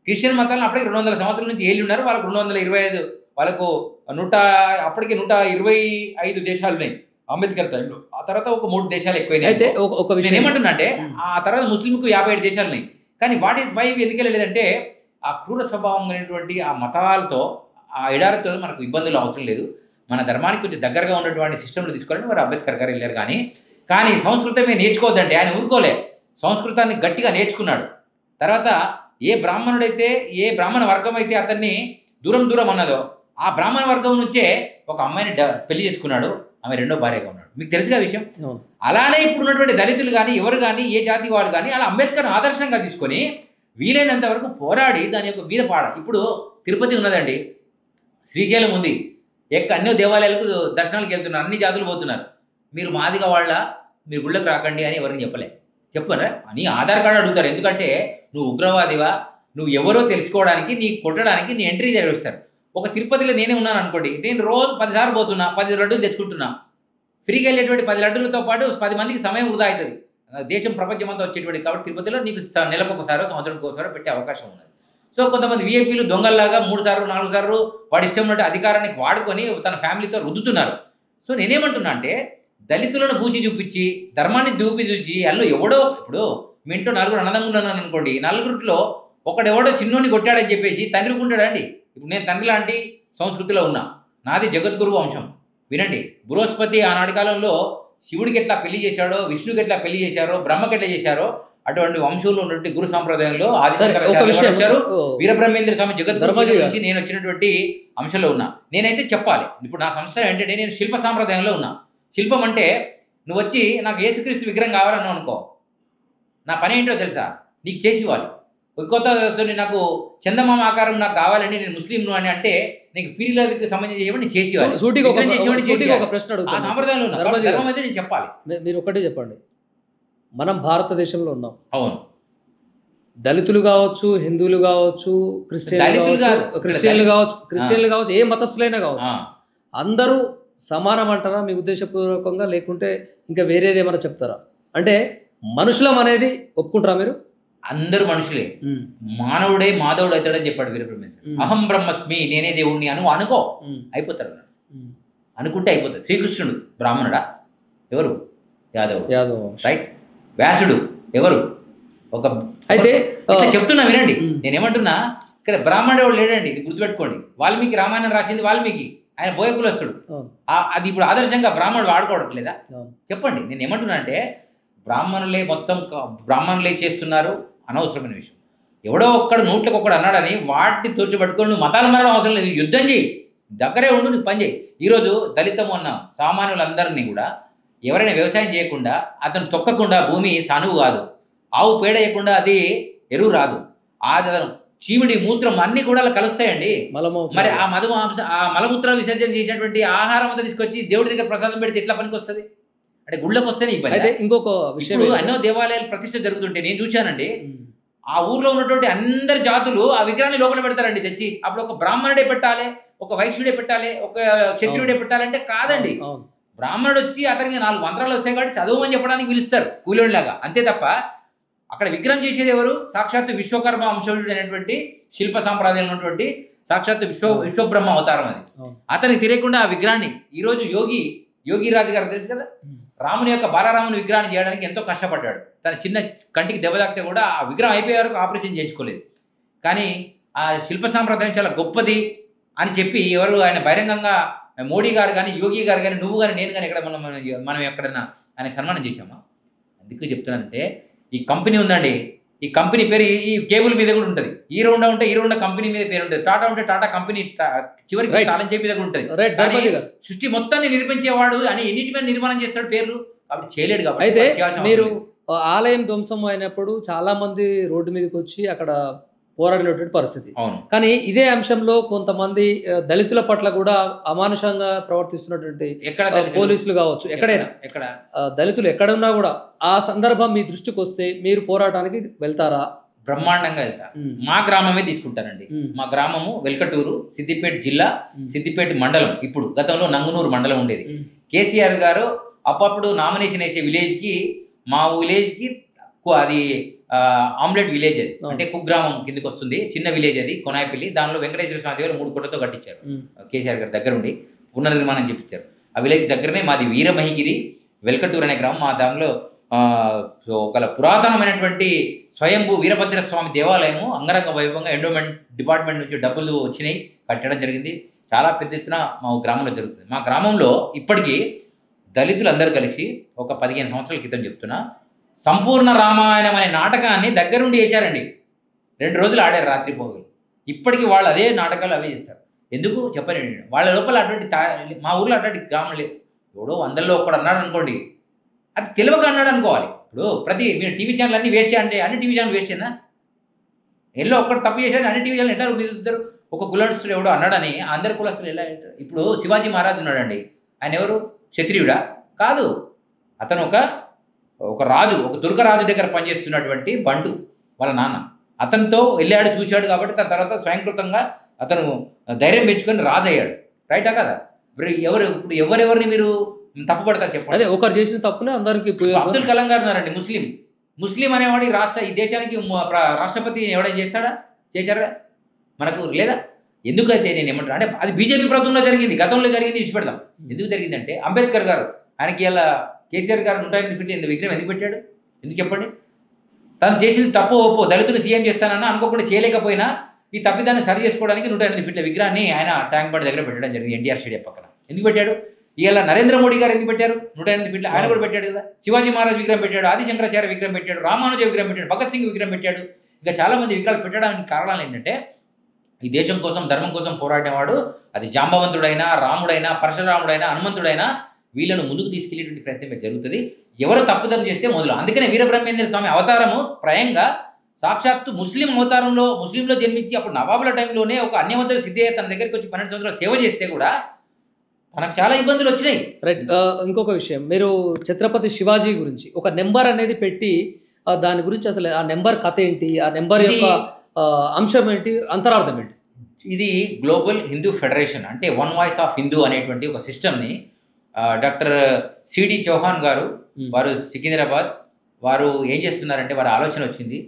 క్రిస్టియన్ మతంలో అప్పటికి 200 సంవత్సరాల నుంచి ఏలి ఉన్నారు. వాళ్ళకు 225, వాళ్ళకు అప్పటికి 125 దేశాలు ఉన్నాయి అంబేద్కర్ టైంలో. ఆ తర్వాత ఒక 3 దేశాలు ఎక్కువైనాయి. అయితే ఒక విషయం ఏమంటున్నా అంటే ఆ తర్వాత ముస్లింకు 57 దేశాలు ఉన్నాయి. కానీ వాటి వైపు ఎందుకు వెళ్ళలేదంటే ఆ క్రూర స్వభావం అనేటువంటి ఆ మతాలతో ఆ ఎడారితో మనకు ఇబ్బందులు అవసరం లేదు. మన ధర్మానికి కొంచెం దగ్గరగా ఉన్నటువంటి సిస్టంలో తీసుకోవాలని వారు అంబేద్కర్ గారు వెళ్ళారు. కానీ సంస్కృతమే నేర్చుకోవద్దంటే ఆయన ఊరుకోలే, సంస్కృతాన్ని గట్టిగా నేర్చుకున్నాడు. తర్వాత ఏ బ్రాహ్మణుడైతే ఏ బ్రాహ్మణ వర్గం అయితే అతన్ని దూరం అన్నదో ఆ బ్రాహ్మణ వర్గం నుంచే ఒక అమ్మాయిని పెళ్లి చేసుకున్నాడు. ఆమె 2వ భార్యగా ఉన్నాడు. మీకు తెలుసుగా విషయం. అలానే ఇప్పుడు ఉన్నటువంటి దళితులు కానీ ఎవరు కానీ ఏ జాతి వాడు కానీ అలా అంబేద్కర్ ఆదర్శంగా తీసుకొని వీలైనంత వరకు పోరాడి దాని యొక్క మీద పాడ. ఇప్పుడు తిరుపతి ఉన్నదండి, శ్రీశైలం ఉంది, అన్ని దేవాలయాలకు దర్శనాలకు వెళ్తున్నారు, అన్ని జాతులు పోతున్నారు. మీరు మాదిగా వాళ్ళ మీరు గుళ్ళకి రాకండి అని ఎవరిని చెప్పరా అని ఆధార్ కార్డు అడుగుతారు. ఎందుకంటే నువ్వు ఉగ్రవాదివా, నువ్వు ఎవరో తెలుసుకోవడానికి, నీ కొట్టడానికి నీ ఎంట్రీ జరిపిస్తారు. ఒక తిరుపతిలో నేనే ఉన్నాను అనుకోండి, నేను రోజు 10 సార్లు పోతున్నా, 10 లడ్డూలు తెచ్చుకుంటున్నా. ఫ్రీగా వెళ్ళేటువంటి 10 లడ్డూలతో పాటు 10 మందికి సమయం వృధా అవుతుంది. దేశం ప్రపంచం అంతా వచ్చేటువంటి కాబట్టి తిరుపతిలో నీకు నెలకు ఒకసారో సంవత్సరానికి ఒకసారో పెట్టే అవకాశం ఉన్నది. సో కొంతమంది వీఐపీలు దొంగల్లాగా 3 సార్లు 4 సార్లు వాడి ఇష్టం ఉన్నట్టు అధికారానికి వాడుకొని తన ఫ్యామిలీతో రుద్దుతున్నారు. సో నేనేమంటున్నా అంటే దళితులను పూచి చూపించి ధర్మాన్ని దూపి చూసి అల్లు ఎవడో, ఇప్పుడు మీ ఇంట్లో 4 అన్నదమ్ములు ఉన్నాను అనుకోండి, 4 ఒకడెవడో చిన్నోని కొట్టాడని చెప్పేసి తండ్రి కుంటాడండి. ఇప్పుడు నేను తండ్రి లాంటి సంస్కృతిలో ఉన్నా, నాది జగద్గురు వంశం. వినండి, బృహస్పతి ఆనాటి కాలంలో శివుడికి ఎట్లా పెళ్లి చేశాడో, విష్ణుకి ఎట్లా పెళ్లి చేశారో, బ్రహ్మకి ఎట్లా చేశారో అటువంటి వంశంలో ఉన్నటువంటి గురు సాంప్రదాయంలో వచ్చారు. వీరబ్రహ్మేంద్ర స్వామి జగద్గురు నుంచి నేను వచ్చినటువంటి అంశంలో ఉన్నా. నేనైతే చెప్పాలి, ఇప్పుడు నా సంస్థ ఏంటంటే నేను శిల్ప సాంప్రదాయంలో ఉన్నా. శిల్పం అంటే నువ్వు వచ్చి నాకు యేసుక్రీస్తు విగ్రహం కావాలన్నావు అనుకో, నా పని ఏంటో తెలుసా, నీకు చేసి ఇవ్వాలి. కొత్త నాకు చందమామ ఆకారం నాకు కావాలని నేను ముస్లింను అని అంటే నీకు పీరియడ్కి సంబంధించి చేయమని చేసి ఇవ్వాలి. ఒక ప్రశ్న ఆ సాంప్రదాయంలో ధర్మం అయితే నేను చెప్పాలి. మీరు ఒకటే చెప్పండి, మనం భారతదేశంలో ఉన్నాం. అవును, దళితులు కావచ్చు, హిందువులు కావచ్చు, క్రిస్టియన్లు కావచ్చు, ఏ మతస్థులైనా కావచ్చు, అందరూ సమానం అంటారా మీ ఉద్దేశపూర్వకంగా? లేకుంటే ఇంకా వేరేది ఏమైనా చెప్తారా? అంటే మనుషులం అనేది ఒప్పుకుంటారా మీరు? అందరూ మనుషులే, మానవుడే మాధవుడు అవుతాడని చెప్పాడు వీరబ్రహ్మేంద్ర. అహం బ్రహ్మస్మి, నేనే దేవుణ్ణి అనుకో, అయిపోతారు అన్నాడు. అనుకుంటే అయిపోతుంది. శ్రీకృష్ణుడు బ్రాహ్మణుడా? ఎవరు? యాదవ్. రైట్. వ్యాసుడు ఎవరు? ఒక అయితే చెప్తున్నా వినండి, నేనేమంటున్నా, ఇక్కడ బ్రాహ్మణుడు ఎవరు లేడండి, గుర్తుపెట్టుకోండి. వాల్మీకి రామాయణం రాసింది వాల్మీకి, ఆయన బోయ కులస్తుడు. అది ఇప్పుడు ఆదర్శంగా బ్రాహ్మణుడు వాడుకోవట్లేదా? చెప్పండి. నేను ఏమంటున్నా అంటే బ్రాహ్మణులే చేస్తున్నారు, అనవసరమైన విషయం. ఎవడో ఒక్కడు నోట్లకు ఒక్కడు అన్నాడని వాటిని తోచిపట్టుకొని నువ్వు మతాలు మారడం అవసరం లేదు, యుద్ధం చేయి, దగ్గరే ఉండు, నీకు పని చేయి. ఈరోజు దళితము అన్న సామాన్యులందరినీ కూడా ఎవరైనా వ్యవసాయం చేయకుండా అతను తొక్కకుండా భూమి సానువు కాదు. ఆవు పేడ వేయకుండా అది ఎరువు రాదు. అతను చీమిడి మూత్రం అన్ని కూడా అలా కలుస్తాయండి. మరి ఆ మలమూత్ర విసర్జన చేసినటువంటి ఆహారం అంతా తీసుకొచ్చి దేవుడి దగ్గర ప్రసాదం పెడితే ఎట్లా పనికి వస్తుంది? అంటే గుళ్ళకి వస్తేనే ఇబ్బంది. అయితే ఇంకొక విషయం, ఎన్నో దేవాలయాలు ప్రతిష్ట జరుగుతుంటే నేను చూశానండి. ఆ ఊర్లో ఉన్నటువంటి అందరి జాతులు ఆ విగ్రహాన్ని లోపల పెడతారండి తెచ్చి. అప్పుడు ఒక బ్రాహ్మణుడే పెట్టాలి, ఒక వైశ్యుడే పెట్టాలి, ఒక క్షత్రియుడే పెట్టాలంటే కాదండి. బ్రాహ్మణుడు వచ్చి అతనికి 4 మంత్రాలు వస్తాయి కాబట్టి చదవమని చెప్పడానికి పిలుస్తారు కూలోళ్ళలాగా. అంతే తప్ప అక్కడ విగ్రహం చేసేది ఎవరు? సాక్షాత్తు విశ్వకర్మ అంశుడు అనేటువంటి శిల్ప సాంప్రదాయం ఉన్నటువంటి సాక్షాత్తు విశ్వబ్రహ్మ అవతారం అది. అతనికి తెలియకుండా ఆ విగ్రహాన్ని ఈరోజు యోగిరాజు గారు తెలుసు కదా, రాముని యొక్క బాలరాముని విగ్రహాన్ని చేయడానికి ఎంతో కష్టపడ్డాడు. తన చిన్న కంటికి దెబ్బ తాకితే కూడా ఆ విగ్రహం అయిపోయే వరకు ఆపరేషన్ చేయించుకోలేదు. కానీ ఆ శిల్ప సాంప్రదాయం చాలా గొప్పది అని చెప్పి ఎవరు ఆయన బహిరంగంగా మోడీ గారు కానీ, యోగి గారు కానీ, నువ్వు కానీ, నేను కానీ ఎక్కడ మనం ఎక్కడైనా ఆయనకు సన్మానం చేశామా? అందుకు చెప్తున్నానంటే ఈ కంపెనీ ఉందండి, ఈ కంపెనీ పేరు ఈ కేబుల్ మీద కూడా ఉంటుంది. హీరో ఉంటే హీరో కంపెనీ మీద పేరు ఉంటుంది. టాటా ఉంటే టాటా కంపెనీ చివరికి తాళం చెప్పి మీద కూడా ఉంటుంది. సృష్టి మొత్తాన్ని నిర్మించేవాడు అని ఎన్నిటి మీద నిర్మాణం చేస్తాడు పేర్లు, కాబట్టి చేయలేడు. కాబట్టి అయితే మీరు ఆలయం ధ్వంసం అయినప్పుడు చాలా మంది రోడ్డు మీదకి వచ్చి అక్కడ పోరాడినటువంటి పరిస్థితి. కానీ ఇదే అంశంలో కొంతమంది దళితుల పట్ల కూడా అమానుషంగా ప్రవర్తిస్తున్నటువంటి పోలీసులు కావచ్చు, ఎక్కడైనా దళితులు ఎక్కడ ఉన్నా కూడా ఆ సందర్భం మీ దృష్టికి వస్తే మీరు పోరాటానికి వెళ్తారా? బ్రహ్మాండంగా వెళ్తా. మా గ్రామమే తీసుకుంటానండి. మా గ్రామము వెల్కటూరు, సిద్దిపేట జిల్లా, సిద్దిపేట మండలం. ఇప్పుడు గతంలో నంగునూరు మండలం ఉండేది. కేసీఆర్ గారు అప్పుడప్పుడు నామినేషన్ వేసే విలేజ్కి, మా విలేజ్కి అది ఆమ్లెట్ విలేజ్, అది అంటే కుగ్రామం కిందకి వస్తుంది. చిన్న విలేజ్ అది, కొనాయిపల్లి. దానిలో వెంకటేశ్వర స్వామి దగ్గర 3 కోట్లతో కట్టించారు. కేసీఆర్ గారి దగ్గర ఉండి పునర్నిర్మాణం చేపించారు. ఆ విలేజ్ దగ్గరనే మాది వీరమహిగిరి వెల్కటూరు అనే గ్రామం. మా దానిలో ఒక పురాతనమైనటువంటి స్వయంభూ వీరభద్ర స్వామి దేవాలయము అంగరంగ వైభవంగా ఎండోమెంట్ డిపార్ట్మెంట్ నుంచి డబ్బులు వచ్చినాయి, కట్టడం జరిగింది. చాలా పెద్ద ఎత్తున మా గ్రామంలో జరుగుతుంది. మా గ్రామంలో ఇప్పటికీ దళితులు అందరూ కలిసి ఒక 15 సంవత్సరాల క్రితం చెప్తున్నా సంపూర్ణ రామాయణం అనే నాటకాన్ని దగ్గరుండి వేశారండి. 2 రోజులు ఆడారు రాత్రి పోగులు. ఇప్పటికీ వాళ్ళు అదే నాటకాలు అవే చేస్తారు. ఎందుకు చెప్పండి? వాళ్ళ లోపల అటువంటి మా ఊర్లో అటువంటి గ్రామం లేదు. ఎవడో 100లో ఒక్కడు అన్నాడు అనుకోండి, అది తెలియక అన్నాడు అనుకోవాలి. ఇప్పుడు మీరు టీవీ ఛానల్ అన్నీ వేస్ట్ అంటే అన్ని టీవీ ఛానల్ వేస్ట్ అయినా ఎల్లో ఒక్కడు తప్పు చేశాడు అన్ని టీవీ ఛానల్ ఎట్లా రుద్దుతారు? ఒక కులస్తుడు ఎవడో అన్నాడని అందరు కులస్తులు ఎలా అంటారు? ఇప్పుడు శివాజీ మహారాజు ఉన్నాడండి, ఆయన ఎవరు? క్షత్రియుడా? కాదు. అతను ఒక రాజు, ఒక దుర్గరాజు దగ్గర పనిచేస్తున్నటువంటి బంటు వాళ్ళ నాన్న. అతనితో వెళ్ళాడు, చూశాడు కాబట్టి తన తర్వాత స్వయంకృతంగా అతను ధైర్యం పెంచుకొని రాజు అయ్యాడు. రైటా కదా? ఇప్పుడు ఎవరెవరిని మీరు తప్పుపడతారు చెప్పండి? అదే ఒకరు చేసిన తప్పునే అందరికి. అబ్దుల్ కలాం గారు ఉన్నారండి, ముస్లిం అనేవాడి ఈ దేశానికి రాష్ట్రపతి ఎవడైనా చేశారా? మనకు లేదా? ఎందుకైతే నేను ఏమంటాను అంటే అది బీజేపీ ప్రభుత్వంలో జరిగింది, గతంలో జరిగింది, విడిచిపెడదాం. ఎందుకు జరిగిందంటే అంబేద్కర్ గారు ఆయనకి ఇలా కేసీఆర్ గారు 108 ఫీట్ల విగ్రహం ఎందుకు పెట్టాడు? ఎందుకు చెప్పండి? తను చేసింది తప్పు ఒప్పో దళితులు సీఎం చేస్తానన్నా అనుకోకుండా చేయలేకపోయినా ఈ తప్పిదాన్ని సరి చేసుకోవడానికి 108 ఫీట్ల విగ్రహాన్ని ఆయన ట్యాంక్ బండ్ దగ్గర పెట్టడం జరిగింది, ఎన్టీఆర్ స్టేడియం పక్కన. ఎందుకు పెట్టాడు? ఇలా నరేంద్ర మోడీ గారు ఎందుకు పెట్టారు 108 ఫీట్ల? ఆయన కూడా పెట్టాడు కదా. శివాజీ మహారాజ్ విగ్రహం పెట్టాడు, ఆదిశంకరాచార్య విగ్రహం పెట్టాడు, రామానుజ విగ్రహం పెట్టాడు, భగత్ సింగ్ విగ్రహం పెట్టాడు. ఇంకా చాలామంది విగ్రహాలు పెట్టడానికి కారణాలు ఏంటంటే ఈ దేశం కోసం, ధర్మం కోసం పోరాడినవాడు, అది జాంబవంతుడైనా, రాముడైనా, పరశురాముడైనా, హనుమంతుడైనా వీళ్ళను ముందుకు తీసుకెళ్లేటువంటి ప్రయత్నం జరుగుతుంది. ఎవరు తప్పుదం చేస్తే మొదలు. అందుకనే వీరబ్రహ్మేంద్ర స్వామి అవతారము ప్రయంగా సాక్షాత్తు ముస్లింలో జన్మించి అప్పుడు నవాబుల టైంలోనే ఒక అన్యవంతుల సిద్ధయ్య తన దగ్గరికి వచ్చి 12 సంవత్సరాలు సేవ చేస్తే కూడా మనకు చాలా ఇబ్బందులు వచ్చినాయి. రైట్. ఇంకొక విషయం, మీరు ఛత్రపతి శివాజీ గురించి ఒక నెంబర్ అనేది పెట్టి దాని గురించి అసలు ఆ నెంబర్ కథ ఏంటి, ఆ నెంబర్ యొక్క అంశం ఏంటి, అంతరార్థం ఏంటి? ఇది గ్లోబల్ హిందూ ఫెడరేషన్ అంటే వన్ వాయిస్ ఆఫ్ హిందూ అనేటువంటి ఒక సిస్టమ్ని డాక్టర్ సిడి చౌహాన్ గారు, వారు సికింద్రాబాద్, వారు ఏం చేస్తున్నారంటే వారి ఆలోచన వచ్చింది.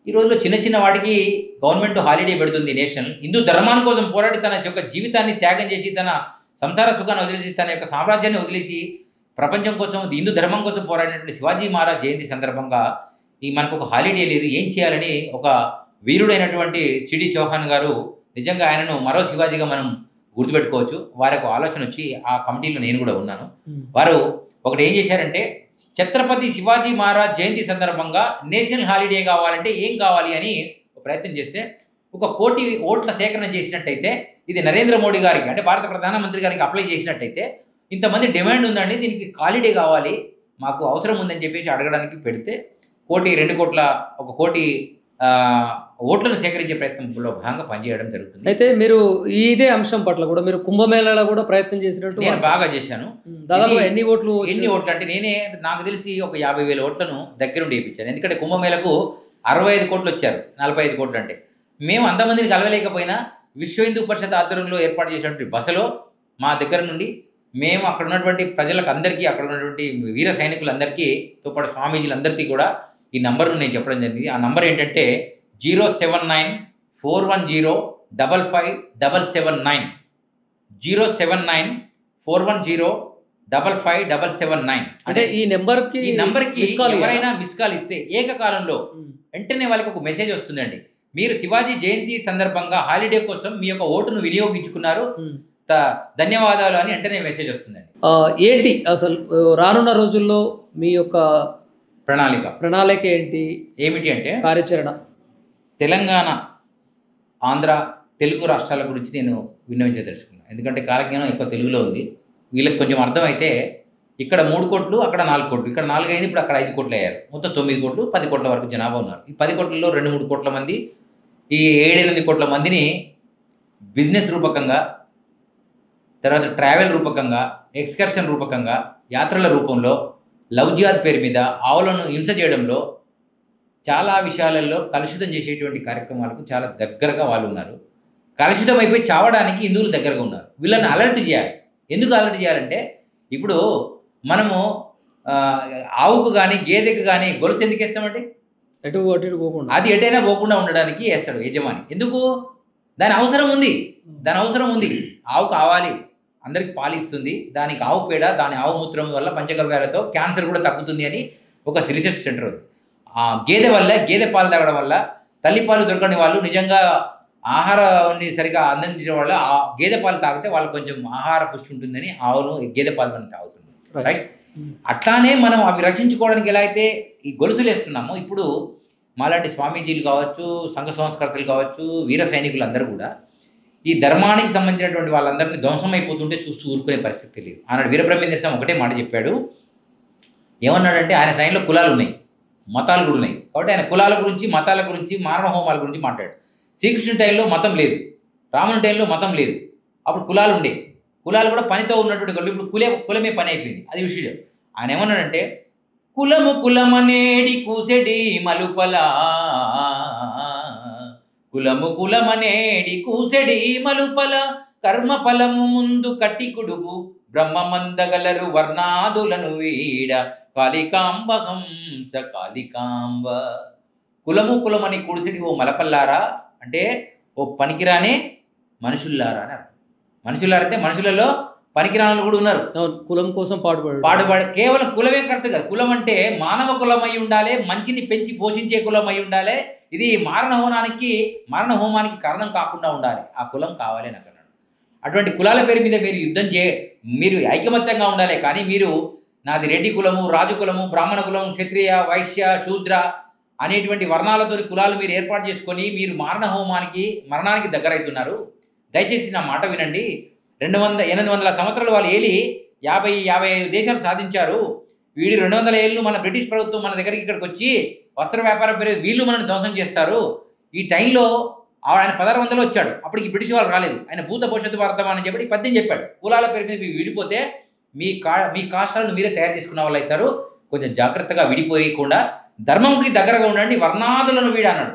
ఈ రోజుల్లో చిన్న చిన్న వాటికి గవర్నమెంట్ హాలిడే పెడుతుంది. నేషనల్ హిందూ ధర్మాన్ని కోసం పోరాడి తన యొక్క జీవితాన్ని త్యాగం చేసి, తన సంసార సుఖాన్ని వదిలేసి, తన యొక్క సామ్రాజ్యాన్ని వదిలేసి ప్రపంచం కోసం, హిందూ ధర్మం కోసం పోరాడినటువంటి శివాజీ మహారాజ్ జయంతి సందర్భంగా మనకు ఒక హాలిడే లేదు, ఏం చేయాలని ఒక వీరుడైనటువంటి సిడి చౌహాన్ గారు, నిజంగా ఆయనను మరో శివాజీగా మనం గుర్తుపెట్టుకోవచ్చు. వారికి ఆలోచన వచ్చి ఆ కమిటీలో నేను కూడా ఉన్నాను. వారు ఒకటి ఏం చేశారంటే ఛత్రపతి శివాజీ మహారాజ్ జయంతి సందర్భంగా నేషనల్ హాలిడే కావాలంటే ఏం కావాలి అని ప్రయత్నం చేస్తే 1 కోటి ఓట్ల సేకరణ చేసినట్టయితే, ఇది నరేంద్ర మోడీ గారికి అంటే భారత ప్రధానమంత్రి గారికి అప్లై చేసినట్టయితే ఇంతమంది డిమాండ్ ఉందండి, దీనికి క్వాలిటీ కావాలి, మాకు అవసరం ఉందని చెప్పేసి అడగడానికి పెడితే 1,2 కోట్ల 1 కోటి ఓట్లను సేకరించే ప్రయత్నంలో భాగంగా పనిచేయడం జరుగుతుంది. అయితే మీరు ఇదే అంశం పట్ల కూడా మీరు కుంభమేళాలో కూడా ప్రయత్నం చేసినట్టు నేను బాగా చేశాను. దాదాపు ఎన్ని ఓట్లు అంటే నాకు తెలిసి ఒక 50,000 ఓట్లను దగ్గరుండి వేయించాను. ఎందుకంటే కుంభమేళకు 65 కోట్లు వచ్చారు, 45 కోట్లు అంటే. మేము అంతమందిని కలవలేకపోయినా విశ్వ హిందూ పరిషత్ ఆధ్వర్యంలో ఏర్పాటు చేసినటువంటి బస్సులో మా దగ్గర నుండి మేము అక్కడ ఉన్నటువంటి ప్రజలకు అందరికీ, అక్కడ ఉన్నటువంటి వీర సైనికులందరికీ తో పాటు స్వామీజీలందరికీ కూడా ఈ నంబర్ను నేను చెప్పడం జరిగింది. ఆ నంబర్ ఏంటంటే 07941055779 07941055779. అంటే ఈ నెంబర్కి ఎవరైనా మిస్ కాల్ ఇస్తే ఏకకాలంలో వెంటనే వాళ్ళకి ఒక మెసేజ్ వస్తుందండి, మీరు శివాజీ జయంతి సందర్భంగా హాలిడే కోసం మీ యొక్క ఓటును వినియోగించుకున్నారు, ధన్యవాదాలు అని వెంటనే మెసేజ్ వస్తుందండి. ఏంటి అసలు రానున్న రోజుల్లో మీ యొక్క ప్రణాళిక ఏమిటి అంటే కార్యాచరణ? తెలంగాణ, ఆంధ్ర, తెలుగు రాష్ట్రాల గురించి నేను విన్నవించదలుచుకున్నాను. ఎందుకంటే కాలజ్ఞానం ఎక్కువ తెలుగులో ఉంది. వీళ్ళకి కొంచెం అర్థమైతే ఇక్కడ 3 కోట్లు, అక్కడ 4 కోట్లు, ఇక్కడ 4 అయింది, ఇప్పుడు అక్కడ 5 కోట్లు అయ్యారు. మొత్తం 9 కోట్లు, 10 కోట్ల వరకు జనాభా ఉన్నారు. ఈ 10 కోట్లలో 2-3 కోట్ల మంది, ఈ 7-8 కోట్ల మందిని బిజినెస్ రూపకంగా, తర్వాత ట్రావెల్ రూపకంగా, ఎక్స్కర్షన్ రూపకంగా, యాత్రల రూపంలో, లవ్ జిహాద్ పేరు మీద ఆవులను హింస చేయడంలో, చాలా విషయాలలో కలుషితం చేసేటువంటి కార్యక్రమాలకు చాలా దగ్గరగా వాళ్ళు ఉన్నారు. కలుషితం అయిపోయి చావడానికి హిందువులు దగ్గరగా ఉన్నారు. వీళ్ళని అలర్ట్ చేయాలి. ఎందుకు అలర్ట్ చేయాలంటే, ఇప్పుడు మనము ఆవుకు కానీ గేదెకు కానీ గొలుసు ఎందుకు వేస్తామండి? అటు పోకుండా, అది ఎటైనా పోకుండా ఉండడానికి వేస్తాడు యజమాని. ఎందుకు? దాని అవసరం ఉంది. ఆవు కావాలి, అందరికి పాలిస్తుంది, దానికి ఆవు పేడ, దాని ఆవు మూత్రం వల్ల పంచగవ్యాలతో క్యాన్సర్ కూడా తగ్గుతుంది అని ఒక రీసెర్చ్ సెంటర్ ఉంది. గేదె పాలు తాగడం వల్ల, తల్లిపాలు దొరకని వాళ్ళు, నిజంగా ఆహారాన్ని సరిగా అందించడం వల్ల ఆ గేదె పాలు తాగితే వాళ్ళకి కొంచెం ఆహార పుష్టి ఉంటుందని ఆవును గేదె పాలు మనం తాగుతుంది. రైట్? అట్లానే మనం అవి రక్షించుకోవడానికి ఎలా అయితే ఈ గొలుసులు వేస్తున్నామో, ఇప్పుడు మాలాంటి స్వామీజీలు కావచ్చు, సంఘ సంస్కర్తలు కావచ్చు, వీర సైనికులు అందరూ కూడా ఈ ధర్మానికి సంబంధించినటువంటి వాళ్ళందరినీ ధ్వంసం అయిపోతుంటే చూస్తూ ఊరుకునే పరిస్థితి లేదు. ఆనాడు వీరబ్రహ్మేంద్ర స్వామి ఒకటే మాట చెప్పాడు. ఏమన్నాడంటే, ఆయన సైన్యంలో కులాలు ఉన్నాయి, మతాలు కూడా ఉన్నాయి. కాబట్టి ఆయన కులాల గురించి, మతాల గురించి, మారణ హోమాల గురించి మాట్లాడు. శ్రీకృష్ణుడి టైంలో మతం లేదు, రాముని టైంలో మతం లేదు, అప్పుడు కులాలు ఉండే. కులాలు కూడా పనితో ఉన్నటువంటి వాళ్ళు, ఇప్పుడు కులమే పని అయిపోయింది. అది విషయం. ఆయన ఏమన్నాడంటే, కులమనేడి కూసెడి మలుపల, కులమనేడి కూసెడి మలుపల, కర్మ ఫలము ముందు కట్టి కుడుగు, బ్రహ్మమందగలరు వర్ణాదులను వీడ, కాళికాంబ హంస కాళికాంబ. కులమని కూడిసిడి ఓ మలపల్లారా అంటే ఓ పనికిరానే మనుషుల్లారా అని అర్థం. మనుషులారంటే మనుషులలో పనికిరాని కూడా ఉన్నారు. కులం కోసం పాటుపడ కేవలం కులమే కరెక్ట్ కాదు. కులం అంటే మానవ కులం అయి ఉండాలి, మంచిని పెంచి పోషించే కులం అయి ఉండాలి. ఇది మారణ హోమానికి కారణం కాకుండా ఉండాలి. ఆ కులం కావాలి అని అన్నాడు. అటువంటి కులాల పేరు మీద మీరు యుద్ధం మీరు ఐకమత్యంగా ఉండాలి. కానీ మీరు నాది రెడ్డి కులము, రాజు కులము, బ్రాహ్మణ కులం, క్షత్రియ, వైశ్య, శూద్ర అనేటువంటి వర్ణాలతో కులాలు మీరు ఏర్పాటు చేసుకొని మీరు మరణానికి దగ్గరవుతున్నారు. దయచేసి నా మాట వినండి. 800 సంవత్సరాలు వాళ్ళు ఏలి 50-55 దేశాలు సాధించారు. వీడి 200 ఏళ్ళు మన బ్రిటిష్ ప్రభుత్వం మన దగ్గరికి ఇక్కడికి వచ్చి వస్త్ర వ్యాపారం పేరు వీళ్ళు మనల్ని ధ్వంసం చేస్తారు. ఈ టైంలో ఆయన 1600 వచ్చాడు, అప్పటికి బ్రిటిష్ వాళ్ళు రాలేదు. ఆయన భూత భవిష్యత్తు వర్ధమానం అని చెప్పి 10 చెప్పాడు. కులాల పేరు మీద విడిపోతే మీ కాష్టాలను మీరే తయారు చేసుకున్న వాళ్ళు అవుతారు. కొంచెం జాగ్రత్తగా విడిపోయకుండా ధర్మంకి దగ్గరగా ఉండండి, వర్ణాదులను వీడు అన్నాడు.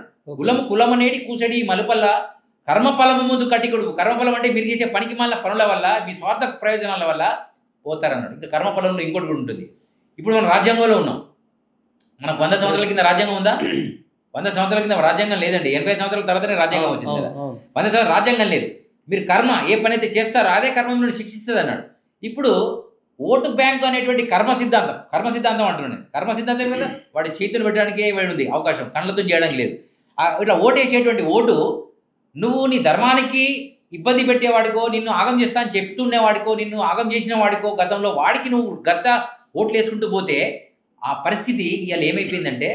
కులమనేడి కూసడి మలుపల్ల, కర్మఫలము ముందు కట్టికొడుకు. కర్మఫలం అంటే మీరు చేసే పనికి మాలిన పనుల వల్ల, మీ స్వార్థ ప్రయోజనాల వల్ల పోతారన్నాడు. ఇంకా కర్మఫలంలో ఇంకోటి కూడా ఉంటుంది. ఇప్పుడు మనం రాజ్యాంగంలో ఉన్నాం. మనకు 100 సంవత్సరాల కింద రాజ్యాంగం ఉందా? 100 సంవత్సరాల కింద రాజ్యాంగం లేదండి. 80 సంవత్సరాల తర్వాతనే రాజ్యాంగం వచ్చింది కదా. 100 సంవత్సరాలు రాజ్యాంగం లేదు. మీరు ఏ పని అయితే చేస్తారో అదే కర్మ మిమ్మల్ని శిక్షిస్తుంది అన్నాడు. ఇప్పుడు ఓటు బ్యాంకు అనేటువంటి కర్మ సిద్ధాంతం అంటున్నాను. కర్మ సిద్ధాంతం కదా, వాడి చేతులు పెట్టడానికే ఉంది అవకాశం, కళ్ళతో చేయడానికి లేదు. ఇట్లా ఓటు వేసేటువంటి ఓటు నువ్వు నీ ధర్మానికి ఇబ్బంది పెట్టేవాడికో, నిన్ను ఆగం చేస్తా అని చెప్తుండేవాడికో, నిన్ను ఆగం చేసిన వాడికో, గతంలో వాడికి నువ్వు ఓట్లు వేసుకుంటూ పోతే ఆ పరిస్థితి ఇవాళ ఏమైపోయిందంటే,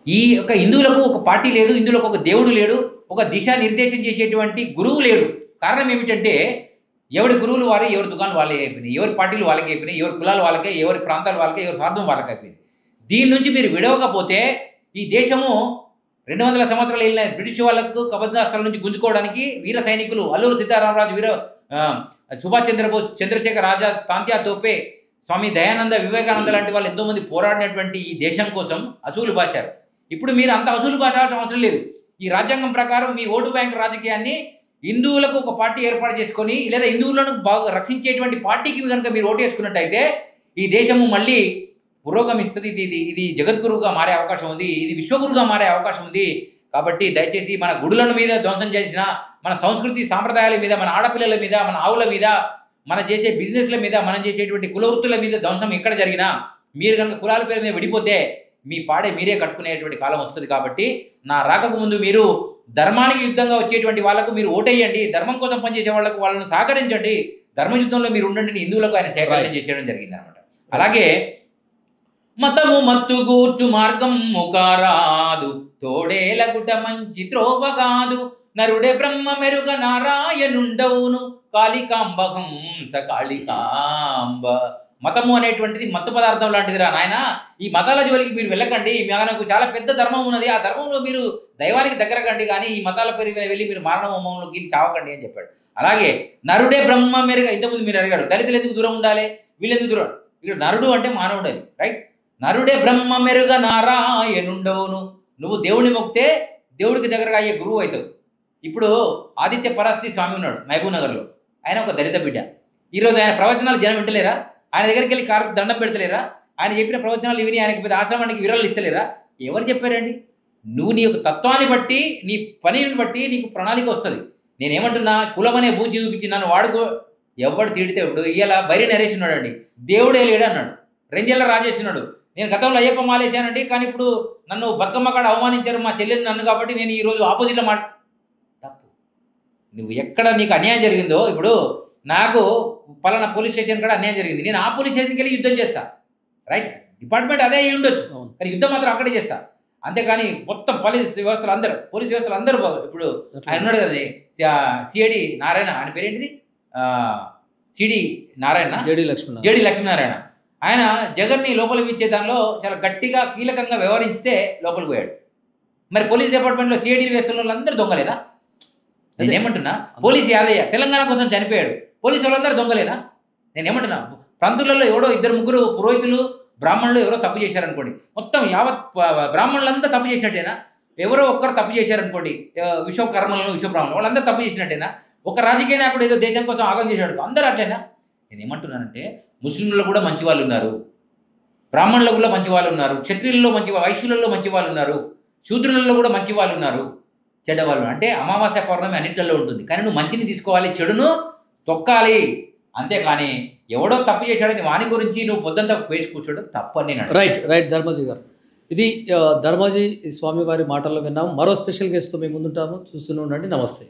ఈ యొక్క హిందువులకు ఒక పార్టీ లేదు, హిందువులకు ఒక దేవుడు లేడు, ఒక దిశా నిర్దేశం చేసేటువంటి గురువు లేడు. కారణం ఏమిటంటే ఎవరి గురువులు వారే, ఎవరి దుకాణాలు వాళ్ళే అయిపోయినాయి, ఎవరి పార్టీలు వాళ్ళకే అయిపోయినాయి, ఎవరి కులాలు వాళ్ళకే, ఎవరి ప్రాంతాలు వాళ్ళకే, ఎవరి స్వార్థం వాళ్ళకి అయిపోయింది. దీని నుంచి మీరు విడవకపోతే ఈ దేశము 200 సంవత్సరాలు వెళ్ళిన బ్రిటిష్ వాళ్ళకు కబద్దాస్తుల నుంచి గుంజుకోవడానికి వీర సైనికులు అల్లూరు సీతారామరాజు, సుభాష్ చంద్రబోస్, చంద్రశేఖర్ ఆజాద్, తాంత్యా తోపే, స్వామి దయానంద, వివేకానంద లాంటి వాళ్ళు ఎంతోమంది పోరాడినటువంటి ఈ దేశం కోసం అసూలు బాచారు. ఇప్పుడు మీరు అంత అసూలు బాచాల్సిన అవసరం లేదు. ఈ రాజ్యాంగం ప్రకారం మీ ఓటు బ్యాంక్ రాజకీయాన్ని హిందువులకు ఒక పార్టీ ఏర్పాటు చేసుకొని, లేదా హిందువులను బాగా రక్షించేటువంటి పార్టీకి కనుక మీరు ఓటు వేసుకున్నట్టయితే ఈ దేశము మళ్ళీ పురోగమిస్తుంది. ఇది జగద్గురువుగా మారే అవకాశం ఉంది, ఇది విశ్వగురుగా మారే అవకాశం ఉంది. కాబట్టి దయచేసి మన గుడులను మీద ధ్వంసం చేసిన, మన సంస్కృతి సాంప్రదాయాల మీద, మన ఆడపిల్లల మీద, మన ఆవుల మీద, మనం చేసే బిజినెస్ల మీద, మనం చేసేటువంటి కులవృత్తుల మీద ధ్వంసం ఎక్కడ జరిగినా మీరు కనుక కులాల పేరు మీద విడిపోతే మీ పాడే మీరే కట్టుకునేటువంటి కాలం వస్తుంది. కాబట్టి నా రాకకు ముందు మీరు ధర్మానికి యుద్ధంగా వచ్చేటువంటి వాళ్ళకు మీరు ఓటేయండి, ధర్మం కోసం పనిచేసే వాళ్ళకు వాళ్ళను సహకరించండి, ధర్మయుద్ధంలో మీరు ఉండండి హిందువులకు ఆయన సేకరణ చేసేయడం జరిగింది అనమాట. అలాగే మతము మత్తుగూర్చు మార్గం ముకారాదు, తోడేలగుట మంచి త్రోవగాదు, నరుడే బ్రహ్మ మెరుగ నారాయణుండవును, కాళికాంబహంస కాళికాంబ. మతము అనేటువంటిది మత్తు పదార్థం లాంటిదిరా నాయన, ఈ మతాల జోలికి మీరు వెళ్ళకండి, మనకు చాలా పెద్ద ధర్మం ఉన్నది, ఆ ధర్మంలో మీరు దైవానికి దగ్గరకండి, కానీ ఈ మతాల పేరు మీద వెళ్ళి మీరు మారణ హోమంలోకి చావకండి అని చెప్పాడు. అలాగే నరుడే బ్రహ్మ మెరుగ, ఇంతకుముందు మీరు అడిగాడు దళితులు ఎందుకు దూరం ఉండాలి, వీళ్ళు ఎందుకు దూరం, ఇక్కడ నరుడు అంటే మానవుడు అని, రైట్. నరుడే బ్రహ్మ మెరుగ నారాయణుండవును, నువ్వు దేవుని మొక్కితే దేవుడికి దగ్గరగా అయ్యే గురువు అవుతావు. ఇప్పుడు ఆదిత్య పరాశ్రీ స్వామి ఉన్నాడు మహబూబ్ నగర్లో, ఆయన ఒక దళిత బిడ్డ. ఈరోజు ఆయన ప్రవచనాలు జనం వింటలేరా, ఆయన దగ్గరికి వెళ్ళి కారు దండం పెడతలేరా, ఆయన చెప్పిన ప్రవచనాలు విని ఆయనకి పెద్ద ఆశ్రమానికి విరాళాలు ఇస్తలేరా? ఎవరు చెప్పారండి? నువ్వు నీ యొక్క తత్వాన్ని బట్టి, నీ పనిని బట్టి నీకు ప్రణాళిక వస్తుంది. నేనేమంటున్నా, కులం అనే బూజి చూపించి నన్ను వాడుకో, ఎవడు తిడితే ఇప్పుడు ఇలా బైరి నరేష్ ఉన్నాడు అండి, దేవుడే లేడు అన్నాడు. రెంజెల్ల రాజేష్ ఉన్నాడు, నేను గతంలో అయ్యప్ప మాలేశానండి, కానీ ఇప్పుడు నన్ను బతుకమ్మ కాడ అవమానించారు మా చెల్లెని నన్ను, కాబట్టి నేను ఈరోజు ఆపోజిట్లో తప్పు. నువ్వు ఎక్కడ నీకు అన్యాయం జరిగిందో, ఇప్పుడు నాకు పలానా పోలీస్ స్టేషన్ కూడా అన్యాయం జరిగింది, నేను ఆ పోలీస్ స్టేషన్కి వెళ్ళి యుద్ధం చేస్తా, రైట్. డిపార్ట్మెంట్ అదే అయ్యి ఉండొచ్చు, కానీ యుద్ధం మాత్రం అక్కడే చేస్తా. అంతేకాని మొత్తం పోలీస్ వ్యవస్థలు అందరూ ఇప్పుడు ఆయన ఉన్నాడు కదా సిఐడి నారాయణ, ఆయన పేరేంటిది సిడి నారాయణ, జేడి లక్ష్మీనారాయణ, ఆయన జగన్ని లోపలికి ఇచ్చే దానిలో చాలా గట్టిగా కీలకంగా వ్యవహరించితే లోపలికి పోయాడు. మరి పోలీస్ డిపార్ట్మెంట్లో సిఐడీలు వేస్తున్న వాళ్ళందరూ దొంగలేనా? నేనేమంటున్నా, పోలీస్ యాదయ్య తెలంగాణ కోసం చనిపోయాడు, పోలీసు వాళ్ళందరూ దొంగలేనా? నేనేమంటున్నా, ప్రాంతులలో ఎవడో 2-3 పురోహితులు బ్రాహ్మణులు ఎవరో తప్పు చేశారనుకోండి, మొత్తం యావత్ బ్రాహ్మణులంతా తప్పు చేసినట్టేనా? ఎవరో ఒక్కరు తప్పు చేశారనుకోండి, విశ్వకర్మలను విశ్వబ్రాహ్మణులు వాళ్ళందరూ తప్పు చేసినట్టేనా? ఒక రాజకీయ నాయకుడు ఏదో దేశం కోసం ఆగం చేశాడు, అందరూ అట్లయినా? నేనేమంటున్నానంటే, ముస్లింలలో కూడా మంచి వాళ్ళు ఉన్నారు, బ్రాహ్మణులలో కూడా మంచి వాళ్ళు ఉన్నారు, క్షత్రియులలో మంచి, వైశ్యులలో మంచి వాళ్ళు ఉన్నారు, శూద్రులలో కూడా మంచి వాళ్ళు ఉన్నారు, చెడ్డవాళ్ళు. అంటే అమావాస్య పౌర్ణమి అన్నింటిలో ఉంటుంది, కానీ నువ్వు మంచిని తీసుకోవాలి, చెడును తొక్కాలి. అంతేకాని ఎవడో తప్పు చేశాడని వాని గురించి నువ్వు పొద్దుంతా వేసి కూర్చోడం తప్పని. రైట్ ధర్మాజీ గారు, ఇది ధర్మాజీ స్వామి వారి మాటల్లో విన్నాము. మరో స్పెషల్ గెస్ట్తో మేము ముందుంటాము, చూస్తూనే ఉండండి. నమస్తే.